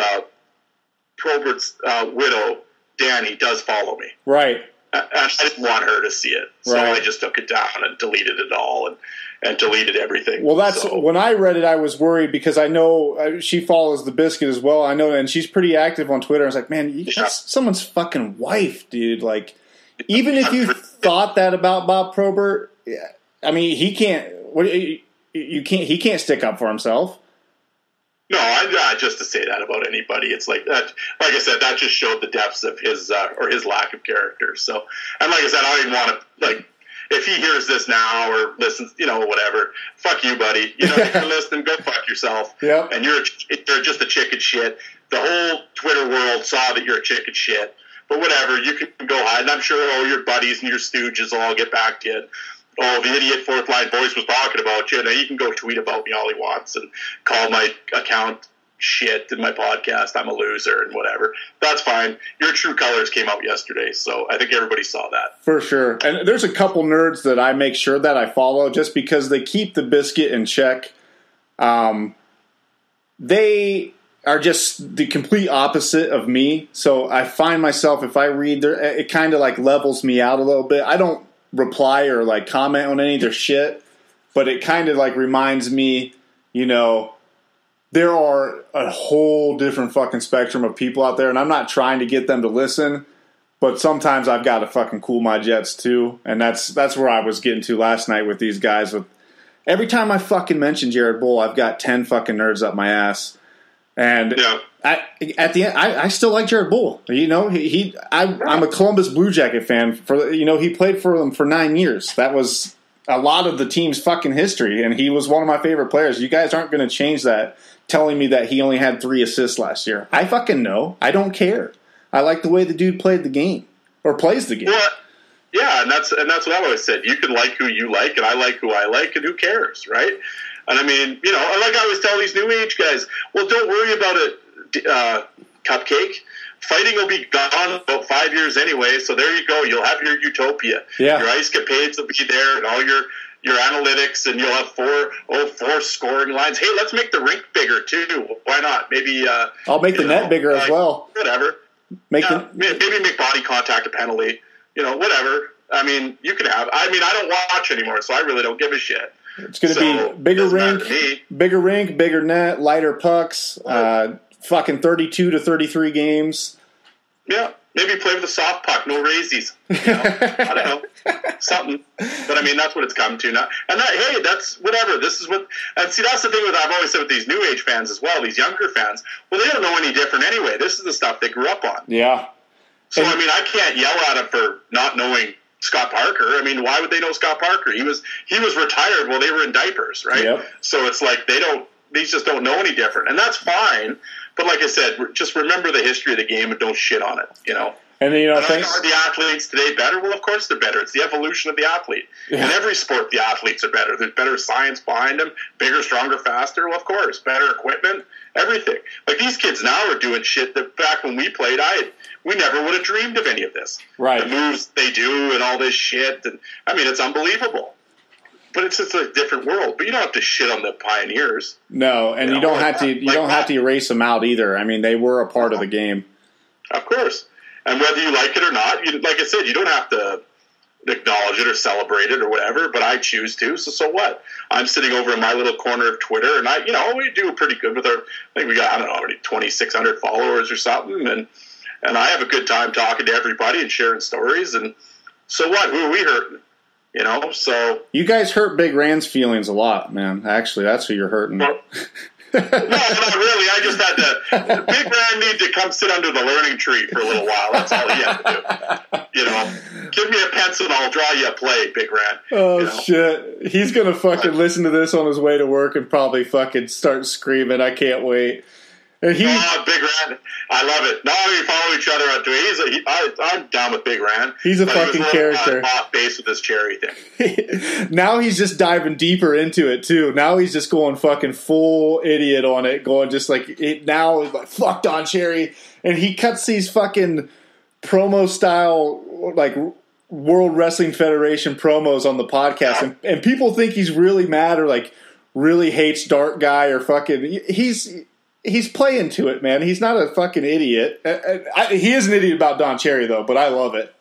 Probert's widow, Danny, does follow me. Right. I didn't want her to see it, so I just took it down and deleted it all and deleted everything. Well, when I read it, I was worried because I know she follows the Biscuit as well. I know, and she's pretty active on Twitter. I was like, man, that's someone's fucking wife, dude. Like, even if you thought that about Bob Probert, I mean, he can't. He can't stick up for himself. No, just to say that about anybody, it's like that. Like I said, that just showed the depths of his or his lack of character. So, and like I said, I don't even want to like. If he hears this now or listens, whatever, fuck you, buddy. If you're listening, go fuck yourself. Yep. And you're just a chicken shit. The whole Twitter world saw that you're a chicken shit. But whatever, you can go hide. And I'm sure all your buddies and your stooges will all get back to you. Oh, the idiot 4thLineVoice was talking about you. Now he can go tweet about me all he wants and call my account shit in my podcast. I'm a loser and whatever. That's fine. Your true colors came out yesterday, so I think everybody saw that. For sure. And there's a couple nerds that I make sure that I follow just because they keep the Biscuit in check. They are just the complete opposite of me. So I find myself, if I read, it kind of like levels me out a little bit. I don't reply or like comment on any of their shit, but it kind of like reminds me, there are a whole different fucking spectrum of people out there, and I'm not trying to get them to listen, but sometimes I've got to fucking cool my jets too, and that's where I was getting to last night with these guys. With every time I fucking mention Jared Bull, I've got 10 fucking nerds up my ass, and at the end, I still like Jared Bull. I'm a Columbus Blue Jacket fan. He played for them for 9 years. That was a lot of the team's fucking history, and he was one of my favorite players. You guys aren't going to change that, telling me that he only had 3 assists last year. I fucking know. I don't care. I like the way the dude played the game or plays the game. Well, yeah, and that's what I've always said. You can like who you like, and I like who I like, and who cares, right? And I mean, like I always tell these new age guys, well, don't worry about it, Cupcake. Fighting will be gone about 5 years anyway, so there you go. You'll have your utopia. Yeah. Your ice capades will be there, and all your analytics, and you'll have four scoring lines. Hey, let's make the rink bigger too. Why not? Maybe I'll make the net bigger as well. Whatever. Maybe make body contact a penalty. Whatever. I mean, you can have. I mean, I don't watch anymore, so I really don't give a shit. It's going to be bigger rink, bigger net, lighter pucks. Fucking 32 to 33 games. Yeah, maybe play with a soft puck, no raisies. I don't know, something. But I mean, that's what it's come to now. And that's whatever. This is what. And see, that's the thing I've always said with these new age fans as well. These younger fans, well, they don't know any different anyway. This is the stuff they grew up on. Yeah. So I mean, I can't yell at them for not knowing Scott Parker. I mean, why would they know Scott Parker? He was retired while they were in diapers, right? Yep. So it's like they just don't know any different, and that's fine. But like I said, just remember the history of the game and don't shit on it, And then, are the athletes today better? Well, of course they're better. It's the evolution of the athlete. Yeah. In every sport, the athletes are better. There's better science behind them, bigger, stronger, faster. Well, of course, better equipment, everything. Like these kids now are doing shit that back when we played, we never would have dreamed of any of this. Right. The moves they do and all this shit. And I mean, it's unbelievable. But it's just a different world. But you don't have to shit on the pioneers. No, and you don't have to. You don't have to erase them out either. I mean, they were a part of the game. Of course, and whether you like it or not, like I said, you don't have to acknowledge it or celebrate it or whatever. But I choose to. So what? I'm sitting over in my little corner of Twitter, and we do pretty good with our. I think we got 2,600 followers or something, and I have a good time talking to everybody and sharing stories. And so what? Who are we hurting? So you guys hurt Big Rand's feelings a lot, man. Actually, that's who you're hurting. Well, no, not really. I just had to. Big Rand need to come sit under the learning tree for a little while. That's all he had to do. Give me a pencil and I'll draw you a play, Big Rand. Oh shit! He's gonna fucking listen to this on his way to work and probably fucking start screaming. I can't wait. And Big Rand, I love it. Now we follow each other on Twitter. I'm down with Big Rand. He's a fucking character. Off base with this cherry thing. Now he's just diving deeper into it too. Now he's just going fucking full idiot on it, going just like now like fuck Don Cherry, and he cuts these fucking promo style like World Wrestling Federation promos on the podcast, and people think he's really mad or like really hates Dark Guy or fucking He's playing to it, man. He's not a fucking idiot. He is an idiot about Don Cherry, though, but I love it.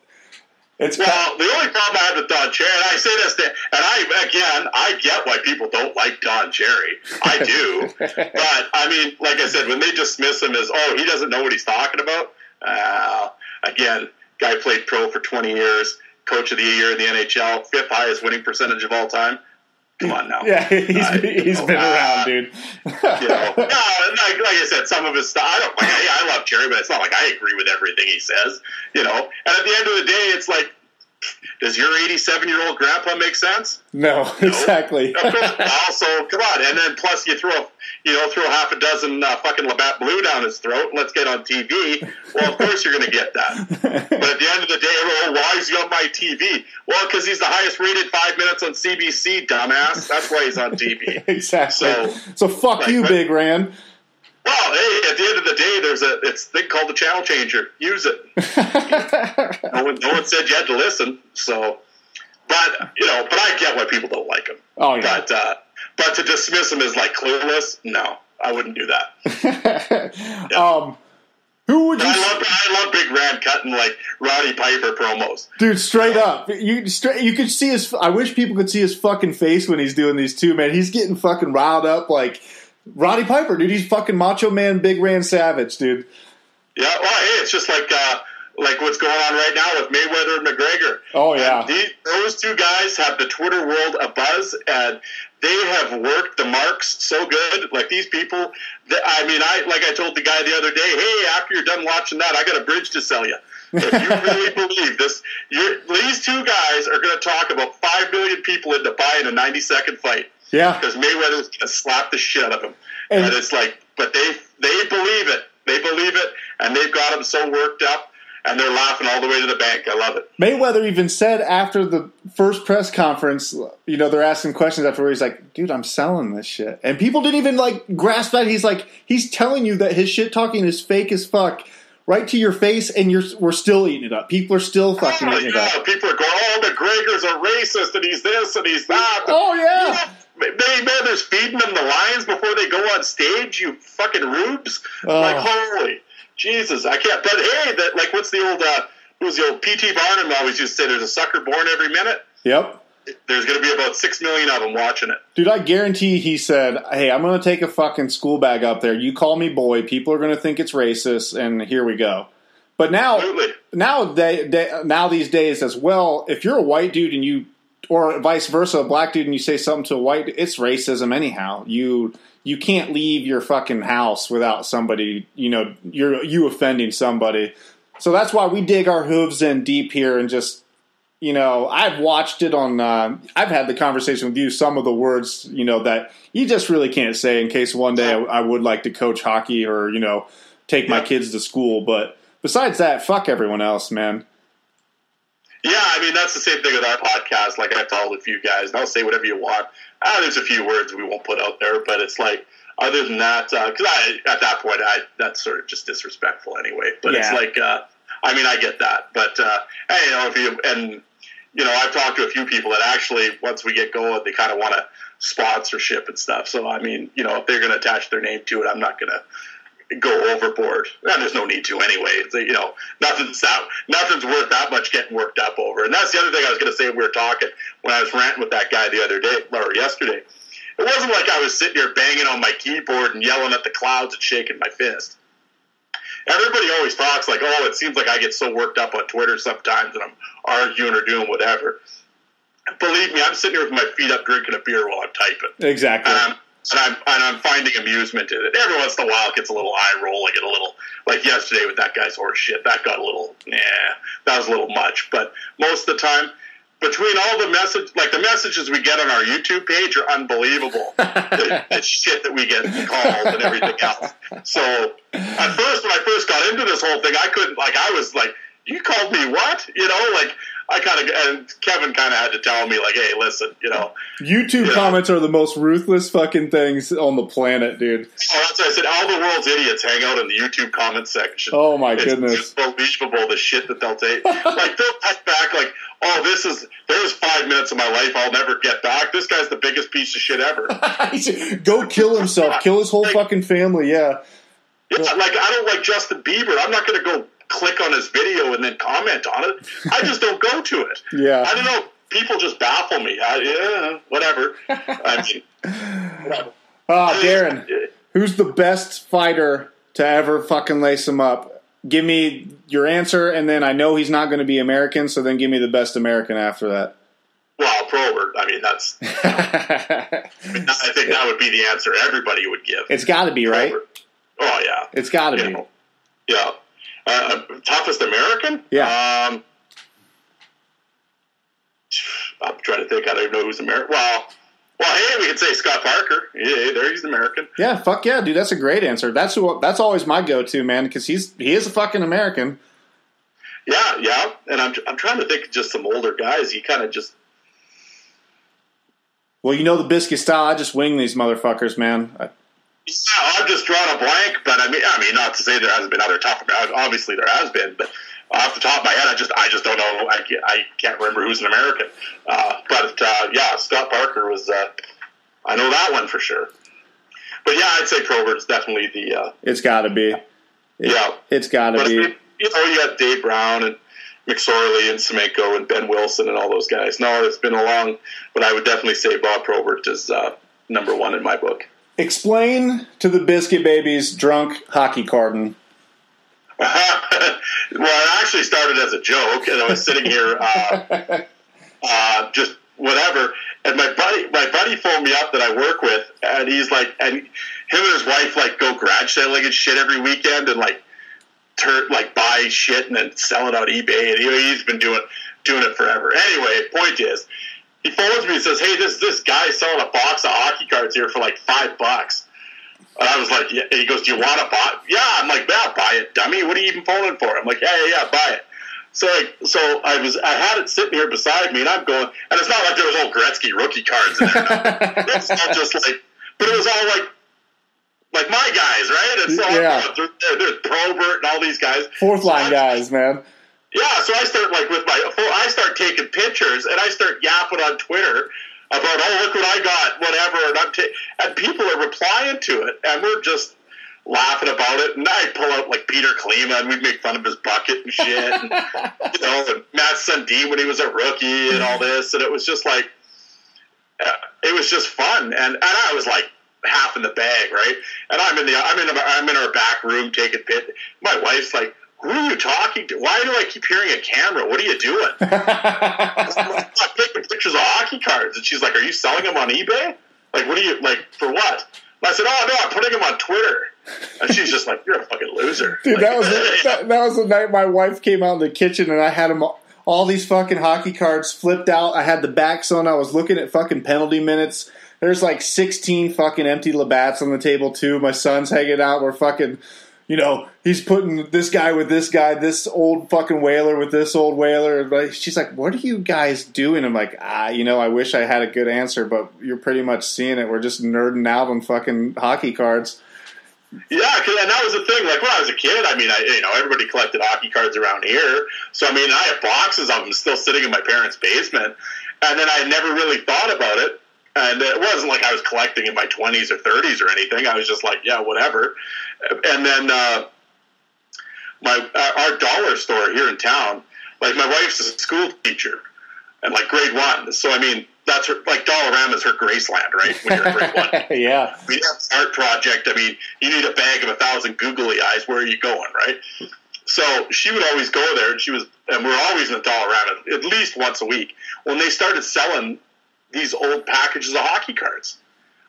Well, the only problem I have with Don Cherry, and I say this, I get why people don't like Don Cherry. I do. But, I mean, like I said, when they dismiss him as, he doesn't know what he's talking about, again, guy played pro for 20 years, coach of the year in the NHL, 5th highest winning percentage of all time. Come on now. Yeah, he's been around, dude. Like I said, some of his stuff, I love Cherry, but it's not like I agree with everything he says, And at the end of the day, it's like, does your 87-year-old grandpa make sense? No, exactly. Also, come on, and then plus you throw half a dozen fucking Labatt Blue down his throat. And let's get on TV. Well, of course you're going to get that. But at the end of the day, why is he on my TV? Well, because he's the highest rated 5 minutes on CBC, dumbass. That's why he's on TV. Exactly. So fuck you, Big Ran. Well, hey, at the end of the day, there's a thing called the channel changer. Use it. No one said you had to listen. So, but I get why people don't like him. Oh yeah. But to dismiss him as like clueless, no, I wouldn't do that. Yeah. Who would you? I love Big Ram cutting like Roddy Piper promos, dude. Straight up, you could see his. I wish people could see his fucking face when he's doing these too, man. He's getting fucking riled up like Roddy Piper, dude. He's fucking Macho Man, Big Ram Savage, dude. Yeah, well, hey, it's just like what's going on right now with Mayweather and McGregor. Oh yeah, those two guys have the Twitter world abuzz, and they have worked the marks so good. Like these people, I told the guy the other day, hey, after you're done watching that, I got a bridge to sell you. If you really believe this, these two guys are going to talk about 5 million people into buying a 90-second fight. Yeah, because Mayweather's going to slap the shit out of him, and it's like, but they believe it. They believe it, and they've got him so worked up. And they're laughing all the way to the bank. I love it. Mayweather even said after the first press conference, they're asking questions afterward. He's like, dude, I'm selling this shit. And people didn't even, grasp that. He's like, he's telling you that his shit talking is fake as fuck right to your face, and we're still eating it up. People are still fucking eating it up. People are going, McGregor's a racist, and he's this, and he's that. Oh, yeah. Mayweather's feeding them the lions before they go on stage, you fucking rubes. Like, holy... Jesus, I can't. But hey, what's the old P.T. Barnum always used to say, there's a sucker born every minute? Yep. There's going to be about 6 million of them watching it. Dude, I guarantee he said, hey, I'm going to take a fucking school bag up there. You call me boy. People are going to think it's racist, and here we go. But now these days as well, if you're a white dude or vice versa, a black dude, and you say something to a white dude, it's racism anyhow. You can't leave your fucking house without somebody, you offending somebody. So that's why we dig our hooves in deep here and just, I've watched it on, I've had the conversation with you, some of the words, that you just really can't say in case one day I would like to coach hockey or, take my kids to school. But besides that, fuck everyone else, man. Yeah, that's the same thing with our podcast. Like I've told a few guys, and I'll say whatever you want. There's a few words we won't put out there, but it's like, other than that, because at that point, that's sort of just disrespectful anyway. But It's like, I get that. But, hey, I've talked to a few people that actually, once we get going, they kind of want a sponsorship and stuff. So, if they're going to attach their name to it, I'm not going to go overboard. And there's no need to anyway. It's, nothing's worth that much getting worked up over. And that's the other thing I was going to say when we were talking, when I was ranting with that guy the other day, or yesterday. It wasn't like I was sitting here banging on my keyboard and yelling at the clouds and shaking my fist. Everybody always talks like, it seems like I get so worked up on Twitter sometimes and I'm arguing or doing whatever. Believe me, I'm sitting here with my feet up drinking a beer while I'm typing. Exactly. And I'm finding amusement in it. Every once in a while it gets a little eye roll. I get a little, like yesterday with that guy's horse shit, that got a little, that was a little much. But most of the time, between all the messages we get on our YouTube page are unbelievable. the shit that we get called and everything else. So at first, when I first got into this whole thing, I couldn't, I was like, you called me what? And Kevin kind of had to tell me, hey, listen, YouTube comments are the most ruthless fucking things on the planet, dude. Oh, that's what I said. All the world's idiots hang out in the YouTube comment section. Oh, my goodness. It's unbelievable, the shit that they'll take. They'll text back, there's 5 minutes of my life I'll never get back. This guy's the biggest piece of shit ever. Go kill himself. Kill his whole fucking family, yeah. Yeah, I don't like Justin Bieber. I'm not going to go click on his video and then comment on it. I just don't go to it. Yeah. I don't know. People just baffle me. Yeah, whatever. I mean, whatever. Darren, who's the best fighter to ever fucking lace him up? Give me your answer, and then I know he's not going to be American, so then give me the best American after that. Well, Probert. I mean, that's. I think that would be the answer everybody would give. It's got to be, right? Oh yeah, it's got to be. Know. Yeah, toughest American. Yeah. I'm trying to think. I don't even know who's American. Well, hey, we could say Scott Parker. Yeah, there he's American. Yeah, fuck yeah, dude. That's a great answer. That's always my go-to, man, because he is a fucking American. Yeah, and I'm trying to think of just some older guys. You kind of just. Well, you know the Biscuit style. I just wing these motherfuckers, man. Yeah, I've just drawn a blank, but I mean, not to say there hasn't been other tough. Obviously, there has been, but off the top of my head, I just don't know. I can't remember who's an American. Yeah, Scott Parker was. I know that one for sure. But yeah, I'd say Probert's definitely the. It's got to be. It's got to be. You got Dave Brown and McSorley and Semenko and Ben Wilson and all those guys. No, it's been a long, but I would definitely say Bob Probert is number one in my book. Explain to the Biscuit Babies drunk hockey carding. Well, it actually started as a joke, and I was sitting here just whatever, and my buddy phoned me up that I work with, and he's like, and him and his wife like go garage selling and shit every weekend, and like buy shit and then sell it on eBay, and he's been doing it forever. Anyway, point is, he phones me and says, "Hey, this guy selling a box of hockey cards here for like $5." And I was like, yeah. And he goes, "Do you want to buy?" Yeah, I'm like, "Yeah, buy it, dummy. What are you even phoning for?" I'm like, yeah, buy it. So I had it sitting here beside me, and I'm going, and it's not like there was old Gretzky rookie cards in there. It's not just like, but it was all like my guys, right? And so there's Probert and all these guys, fourth line guys, man. Yeah, so I start I start taking pictures and I start yapping on Twitter about, oh, look what I got, whatever, and people are replying to it, and we're just laughing about it. And I pull out like Peter Klima, and we make fun of his bucket and shit, and, and Matt Sundin when he was a rookie and all this, and it was just like, it was just fun, and I was like half in the bag, right? And I'm in our back room taking pit. My wife's like, "Who are you talking to? Why do I keep hearing a camera? What are you doing?" I'm taking pictures of hockey cards. And she's like, "Are you selling them on eBay? Like, what are you, like, for what?" And I said, "Oh, no, I'm putting them on Twitter." And she's just like, "You're a fucking loser." Dude, like, that was the night my wife came out in the kitchen and I had them all these fucking hockey cards flipped out. I had the backs on. I was looking at fucking penalty minutes. There's like 16 fucking empty Labatt's on the table, too. My son's hanging out. We're fucking... he's putting this guy with this guy, this old fucking whaler with this old whaler. She's like, "What are you guys doing?" I'm like, I wish I had a good answer, but you're pretty much seeing it. We're just nerding out on fucking hockey cards. Yeah, and that was the thing. Like when I was a kid, I mean, everybody collected hockey cards around here. So I mean, I have boxes of them still sitting in my parents' basement, and then I never really thought about it. And it wasn't like I was collecting in my 20s or 30s or anything. I was just like, yeah, whatever. And then our dollar store here in town, like my wife's a school teacher and like grade 1. So, I mean, that's her, like Dollarama is her Graceland, right? When you're grade 1. Yeah. We have an art project. I mean, you need a bag of 1,000 googly eyes. Where are you going, right? So she would always go there, and we're always in Dollarama at least once a week. When they started selling these old packages of hockey cards,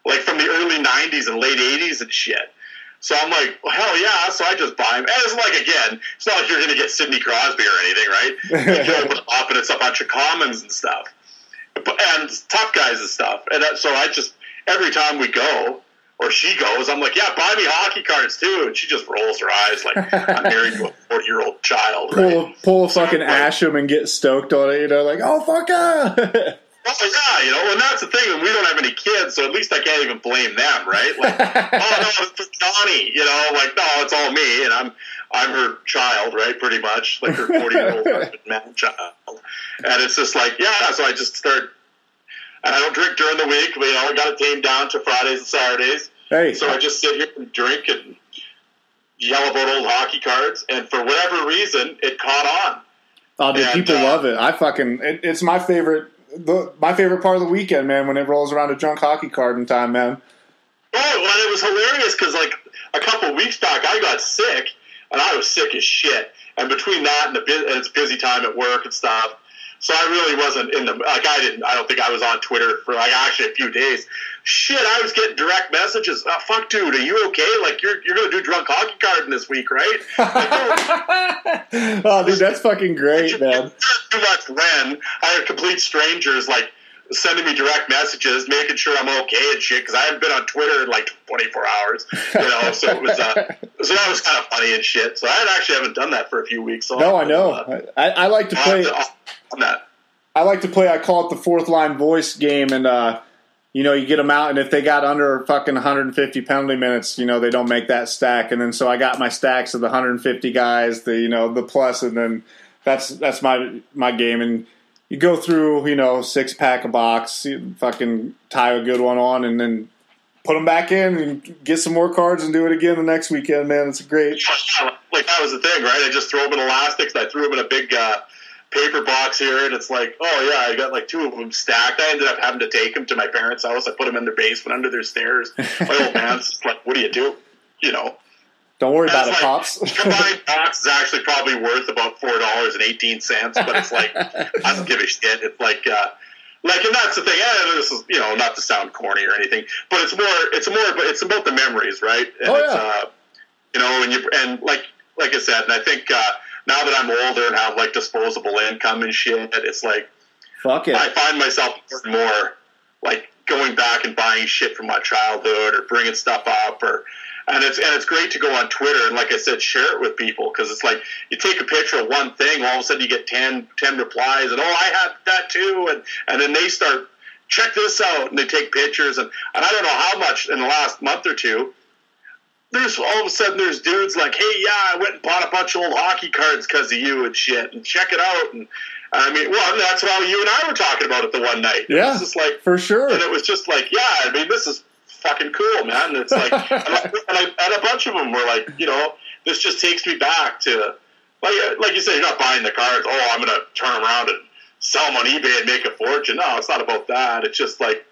like from the early 90s and late 80s and shit. So I'm like, well, hell yeah. So I just buy them. And it's like, again, it's not like you're going to get Sidney Crosby or anything, right? Like, you open it up and it's a bunch of commons and stuff. And tough guys and stuff. And so I just, every time we go, or she goes, I'm like, yeah, buy me hockey cards too. And she just rolls her eyes like I'm married to a 40-year-old child. Right? Pull a fucking Asham and get stoked on it, like, oh, fuck yeah. Oh, yeah, and that's the thing, and we don't have any kids, so at least I can't even blame them, right? Like, oh, no, it's for Donnie, like, no, it's all me, and I'm her child, right, pretty much, like her 40-year-old husband, child. And it's just like, yeah, so I just start, and I don't drink during the week, but, I got it tamed down to Fridays and Saturdays. Hey. So I just sit here and drink, and yell about old hockey cards, and for whatever reason, it caught on. Oh, dude, people love it. It's my favorite. My favorite part of the weekend, man, when it rolls around a drunk hockey card in time, man. Oh, well, it was hilarious because, like, a couple of weeks back, I got sick, and I was sick as shit. And between that and it's busy time at work and stuff, so I really wasn't in the, like, I don't think I was on Twitter for, like, actually a few days. Shit, I was getting direct messages. Oh, fuck, dude, are you okay? Like, you're going to do drunk hockey carding this week, right? Like, oh, dude, that's fucking great, man. Too much when I had complete strangers, like, sending me direct messages, making sure I'm okay and shit, because I haven't been on Twitter in like 24 hours, you know. So it was, so that was kind of funny and shit. So I actually haven't done that for a few weeks. So no, I know. I like to play on that. I like to play. I call it the 4thLineVoice game, and you know, you get them out, and if they got under fucking 150 penalty minutes, you know, they don't make that stack. And then so I got my stacks of the 150 guys, the plus, and then that's my game. And you go through, you know, 6-pack a box, you fucking tie a good one on, and then put them back in and get some more cards and do it again the next weekend, man. It's great. Like, that was the thing, right? I just throw them in elastics. I threw them in a big paper box here, and it's like, oh, yeah, I got like 2 of them stacked. I ended up having to take them to my parents' house. I put them in their basement under their stairs. My old man's like, what do you do? You know. Don't worry about it, Pops. Combined box is actually probably worth about $4.18, but it's like, I don't give a shit. It's like, and that's the thing. This is, you know, not to sound corny or anything, but it's about the memories, right? And it's, you know, and like I said, and I think now that I'm older and have like disposable income and shit, it's like, fuck it. I find myself more like going back and buying shit from my childhood or bringing stuff up And it's great to go on Twitter and, like I said, share it with people, because it's like you take a picture of one thing, all of a sudden you get 10 replies, and, oh, I had that too, and then they start, check this out, and they take pictures, and I don't know how much in the last month or two, there's all of a sudden there's dudes like, hey, yeah, I went and bought a bunch of old hockey cards because of you and shit, and check it out, and I mean, well, that's how you and I were talking about it the one night. Yeah, it was just like, for sure. And it was just like, yeah, I mean, this is fucking cool, man. And it's like, and a bunch of them were like, you know, this just takes me back to, like you said, you're not buying the cards. Oh, I'm going to turn around and sell them on eBay and make a fortune. No, it's not about that. It's just like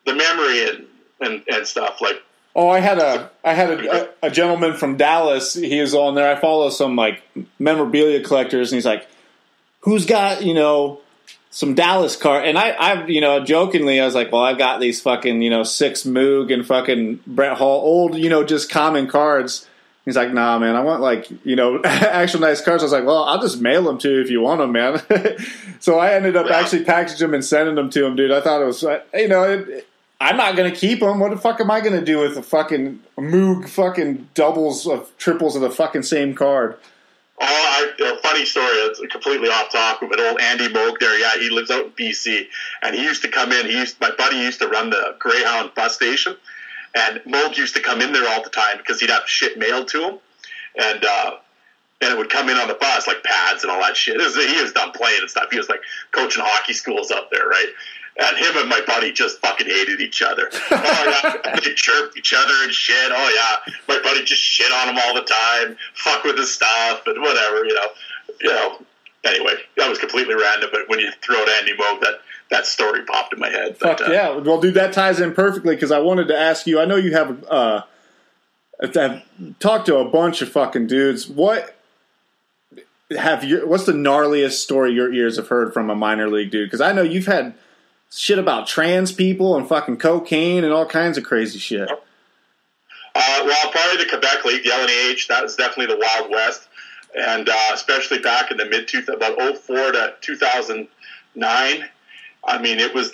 the memory and stuff. Like, oh, I had a gentleman from Dallas. He was on there. I follow some like memorabilia collectors, and he's like, who's got, you know, some Dallas card, and I you know, jokingly I was like, well, I've got these fucking, you know, 6 Moog and fucking Brett Hall, old, you know, just common cards. He's like, nah, man, I want, like, you know, actual nice cards. I was like, well, I'll just mail them to you if you want them, man. So I ended up actually packaging them and sending them to him, dude. I thought it was, you know, I'm not gonna keep them. What the fuck am I gonna do with the fucking Moog fucking doubles of triples of the fucking same card? Oh, a funny story. It's completely off topic, but old Andy Moog there, yeah, he lives out in BC, and he used to come in. My buddy used to run the Greyhound bus station, and Moog used to come in there all the time because he'd have shit mailed to him, and it would come in on the bus, like pads and all that shit. He was done playing and stuff. He was like coaching hockey schools up there, right? And him and my buddy just fucking hated each other. Oh, yeah. They chirped each other and shit. Oh, yeah. My buddy just shit on him all the time, fuck with his stuff and whatever, you know. Anyway, that was completely random, but when you throw out Andy Moog, that story popped in my head. Fuck but, yeah. Well, dude, that ties in perfectly, because I wanted to ask you, I know you have I've talked to a bunch of fucking dudes. What's the gnarliest story your ears have heard from a minor league dude? Because I know you've had shit about trans people and fucking cocaine and all kinds of crazy shit. Well, probably the Quebec League, the LNH, that was definitely the Wild West. And especially back in the about 04 to 2009. I mean, it was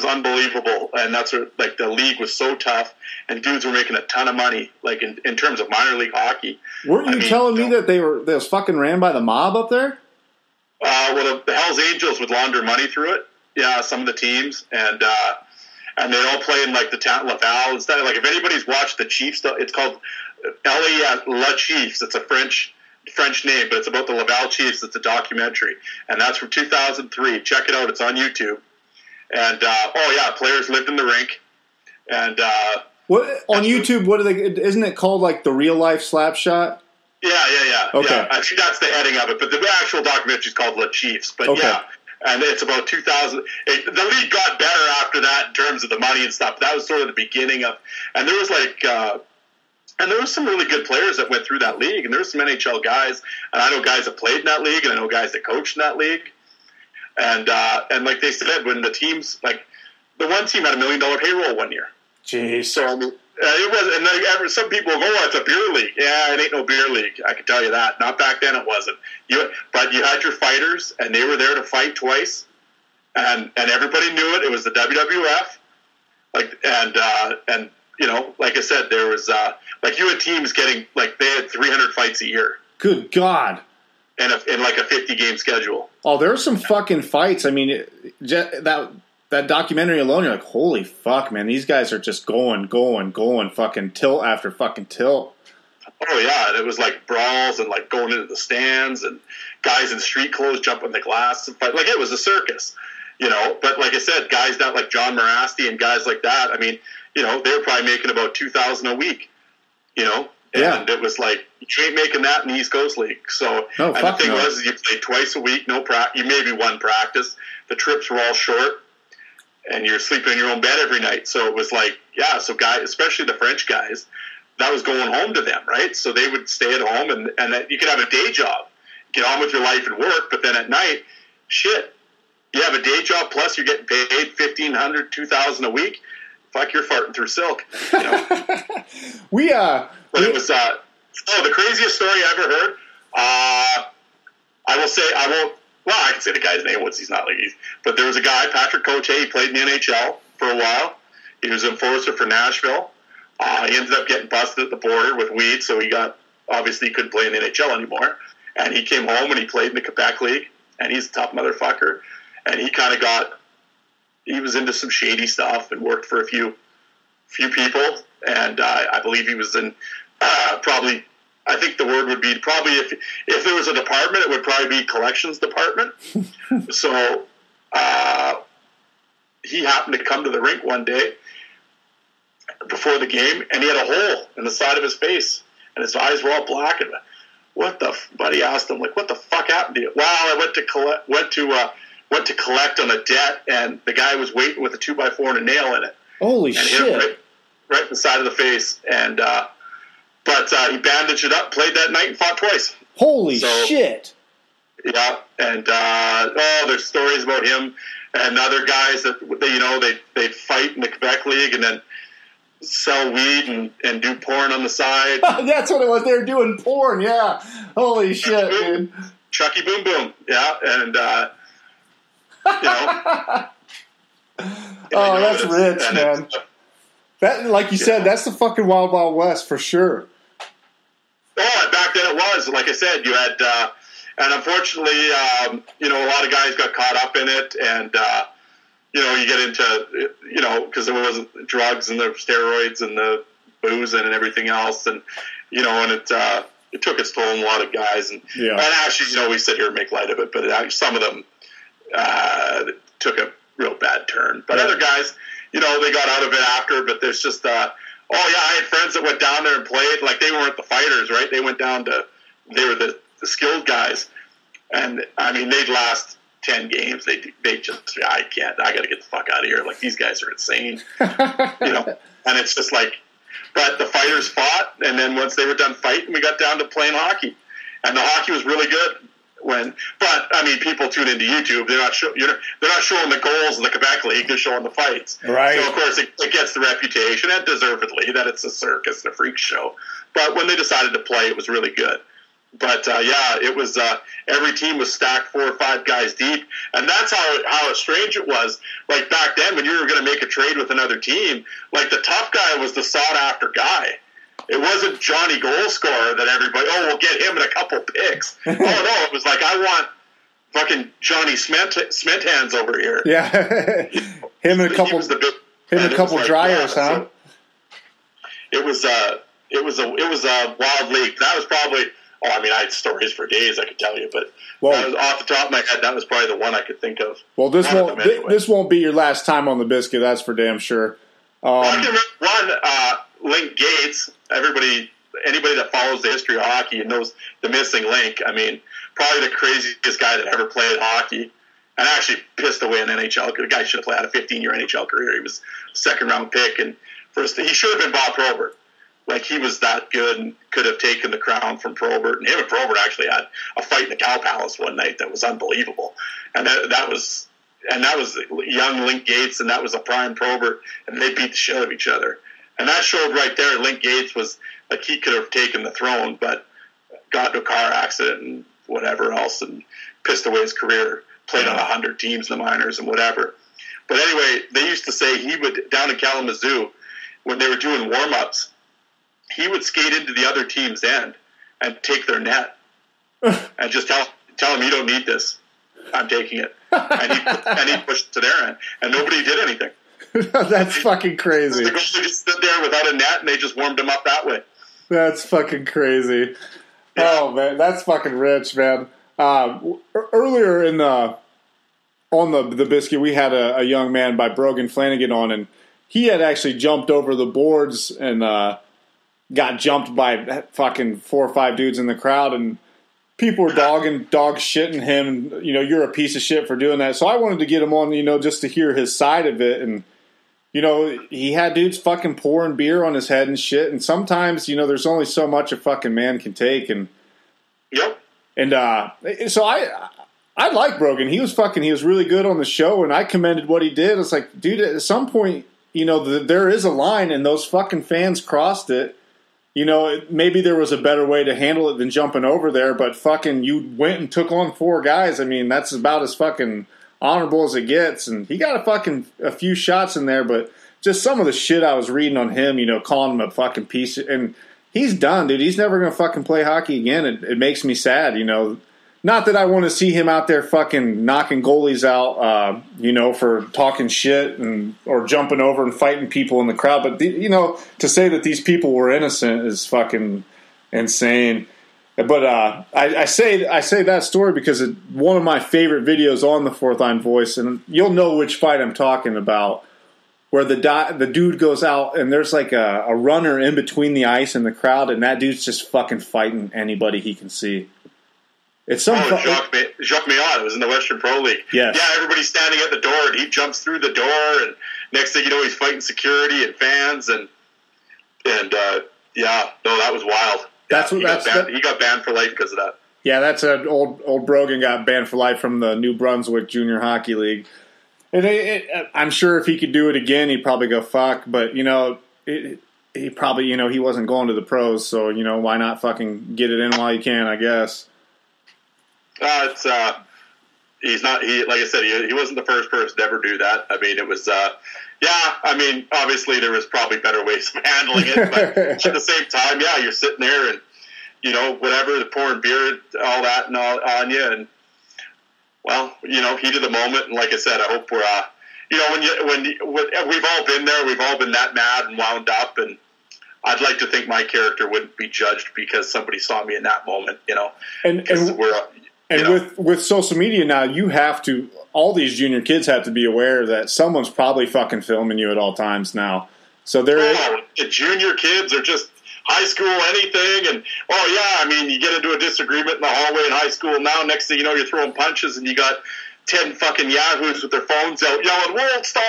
unbelievable. And that's where, like, the league was so tough, and dudes were making a ton of money, like in terms of minor league hockey. Weren't you telling me that they was fucking ran by the mob up there? Well, the Hells Angels would launder money through it. Yeah, some of the teams, and they all play in like the town Laval instead of, like, if anybody's watched the Chiefs, it's called La Chiefs. It's a French name, but it's about the Laval Chiefs. It's a documentary, and that's from 2003. Check it out; it's on YouTube. And oh yeah, players lived in the rink, and What on YouTube? What are they? Isn't it called like the real life slap shot? Yeah. Okay. Yeah. Actually, that's the heading of it, but the actual documentary is called Le Chiefs. But okay. yeah, and it's about 2000. The league got better after that in terms of the money and stuff. That was sort of the beginning of, and there was and there was some really good players that went through that league, and there was some NHL guys, and I know guys that played in that league, and I know guys that coached in that league, and like they said, when the teams like the one team had $1 million payroll one year. Jeez. So I mean, it was, and some people go, "Oh, it's a beer league." Yeah, it ain't no beer league. I can tell you that. Not back then, it wasn't. But you had your fighters, and they were there to fight twice, and everybody knew it. It was the WWF, and you know, like I said, there was like you had teams getting like they had 300 fights a year. Good God. In like a 50-game schedule. Oh, there were some fucking fights. I mean, that documentary alone, you're like, holy fuck, man, these guys are just going, fucking tilt after fucking tilt. Oh, yeah, and it was like brawls and like going into the stands and guys in street clothes jumping the glass and fight. Like, it was a circus, you know. But like I said, guys not like John Morasti and guys like that, I mean, you know, they were probably making about $2,000 a week, you know. And it was like, you ain't making that in the East Coast League. So, and the thing was, you played twice a week, you maybe one practice. The trips were all short. And you're sleeping in your own bed every night. So it was like, yeah, so guys, especially the French guys, that was going home to them, right? So they would stay at home, and you could have a day job, get on with your life and work, but then at night, shit, you have a day job, plus you're getting paid $1,500, $2,000 a week. Fuck, you're farting through silk. You know? But it was, the craziest story I ever heard, I will say, well, I can say the guy's name once he's not like but there was a guy, Patrick Cote, he played in the NHL for a while. He was an enforcer for Nashville. He ended up getting busted at the border with weed, so obviously he couldn't play in the NHL anymore. And he came home and he played in the Quebec League, and he's a tough motherfucker. And he kind of he was into some shady stuff and worked for a few people. And I believe he was in probably, I think the word would be probably if there was a department, it would probably be collections department. So he happened to come to the rink one day before the game, and he had a hole in the side of his face, and his eyes were all black. And buddy asked him, like, what the fuck happened to you? Well, I went to collect on a debt, and the guy was waiting with a 2x4 and a nail in it. Holy shit! Hit him right in the side of the face, and but he bandaged it up, played that night, and fought twice. Holy shit! Yeah, and there's stories about him and other guys that they'd fight in the Quebec League and then sell weed and do porn on the side. That's what it was. They were doing porn. Yeah. Holy shit, dude. Chucky Boom Boom. Yeah, and oh, that's rich, man. That, like you said, that's the fucking Wild Wild West for sure. Oh, back then it was. Like I said, you had, and unfortunately, a lot of guys got caught up in it, and you get into, because there was drugs and the steroids and the booze and everything else, and and it took its toll on a lot of guys, and actually, we sit here and make light of it, but some of them took a real bad turn, but other guys, they got out of it after. But there's just, I had friends that went down there and played. Like, they weren't the fighters, right? They went down they were the skilled guys, and I mean, they'd last 10 games. They just, I got to get the fuck out of here. Like, these guys are insane, and it's just like, but the fighters fought, and then once they were done fighting, we got down to playing hockey, and the hockey was really good. But I mean, people tune into YouTube. They're not showing the goals in the Quebec League. They're showing the fights. Right. So of course it gets the reputation, and deservedly, that it's a circus and a freak show. But when they decided to play, it was really good. But it was every team was stacked 4 or 5 guys deep, and that's how strange it was. Like, back then, when you were going to make a trade with another team, like, the tough guy was the sought after guy. It wasn't Johnny Goalscorer that everybody, we'll get him in a couple picks. No, it was like, I want fucking Johnny Cement Hands over here. Yeah, him and a couple dryers, huh? So it was a wild league. That was probably, I had stories for days I could tell you, but off the top of my head, that was probably the one I could think of. Well, this won't be your last time on the biscuit. That's for damn sure. I can remember one, Link Gates. Anybody that follows the history of hockey and knows the missing link, I mean, probably the craziest guy that ever played hockey, and actually pissed away an NHL. The guy should have had a 15-year NHL career. He was a second-round pick, and he should have been Bob Probert. Like, he was that good and could have taken the crown from Probert. And him and Probert actually had a fight in the Cow Palace one night that was unbelievable. And that was young Link Gates, and that was a prime Probert, and they beat the shit out of each other. And that showed right there, Link Gates was, like, he could have taken the throne, but got into a car accident and whatever else, and pissed away his career, played on 100 teams in the minors and whatever. But anyway, they used to say he would, down in Kalamazoo, when they were doing warm-ups, he would skate into the other team's end and take their net and just tell them, you don't need this. I'm taking it. And he pushed to their end. And nobody did anything. That's fucking crazy. The goalie just stood there without a net, and they just warmed him up that way. That's fucking crazy. Yeah. Oh, man. That's fucking rich, man. Earlier on the Biscuit, we had a young man by Brogan Flanagan on, and he had actually jumped over the boards and got jumped by fucking 4 or 5 dudes in the crowd, and people were dog shitting him. And, you're a piece of shit for doing that. So I wanted to get him on, just to hear his side of it. And, he had dudes fucking pouring beer on his head and shit. And sometimes, there's only so much a fucking man can take. And yep. And so I like Brogan. He was really good on the show, and I commended what he did. It's like, dude, at some point, there is a line, and those fucking fans crossed it. Maybe there was a better way to handle it than jumping over there, but fucking you went and took on 4 guys. I mean, that's about as fucking honorable as it gets. And he got a few shots in there, but just some of the shit I was reading on him, calling him a fucking piece. And he's done, dude. He's never going to fucking play hockey again. It makes me sad, Not that I want to see him out there fucking knocking goalies out, for talking shit or jumping over and fighting people in the crowd. But, to say that these people were innocent is fucking insane. But I say that story because it's one of my favorite videos on the 4thLineVoice, and you'll know which fight I'm talking about, where the dude goes out and there's like a runner in between the ice and the crowd, and that dude's just fucking fighting anybody he can see. It's Jacques Maillot. It was in the Western Pro League. Yes. Yeah, everybody's standing at the door, and he jumps through the door, and next thing you know, he's fighting security and fans, that was wild. He got banned for life because of that. Yeah, that's an old Brogan got banned for life from the New Brunswick Junior Hockey League. And I'm sure if he could do it again, he'd probably go fuck. But he probably he wasn't going to the pros, so why not fucking get it in while you can? I guess. He's not. Like I said, he wasn't the first person to ever do that. I mean, it was. Obviously there was probably better ways of handling it, but at the same time, you're sitting there and whatever, the pouring beer, all that, and all on you, and heat of the moment. And like I said, I hope we're. When we've all been there, we've all been that mad and wound up, and I'd like to think my character wouldn't be judged because somebody saw me in that moment. With social media now, all these junior kids have to be aware that someone's probably fucking filming you at all times now. So the junior kids are just high school anything, and you get into a disagreement in the hallway in high school now. Next thing you know, you're throwing punches, and you got 10 fucking yahoos with their phones out yelling "World Star"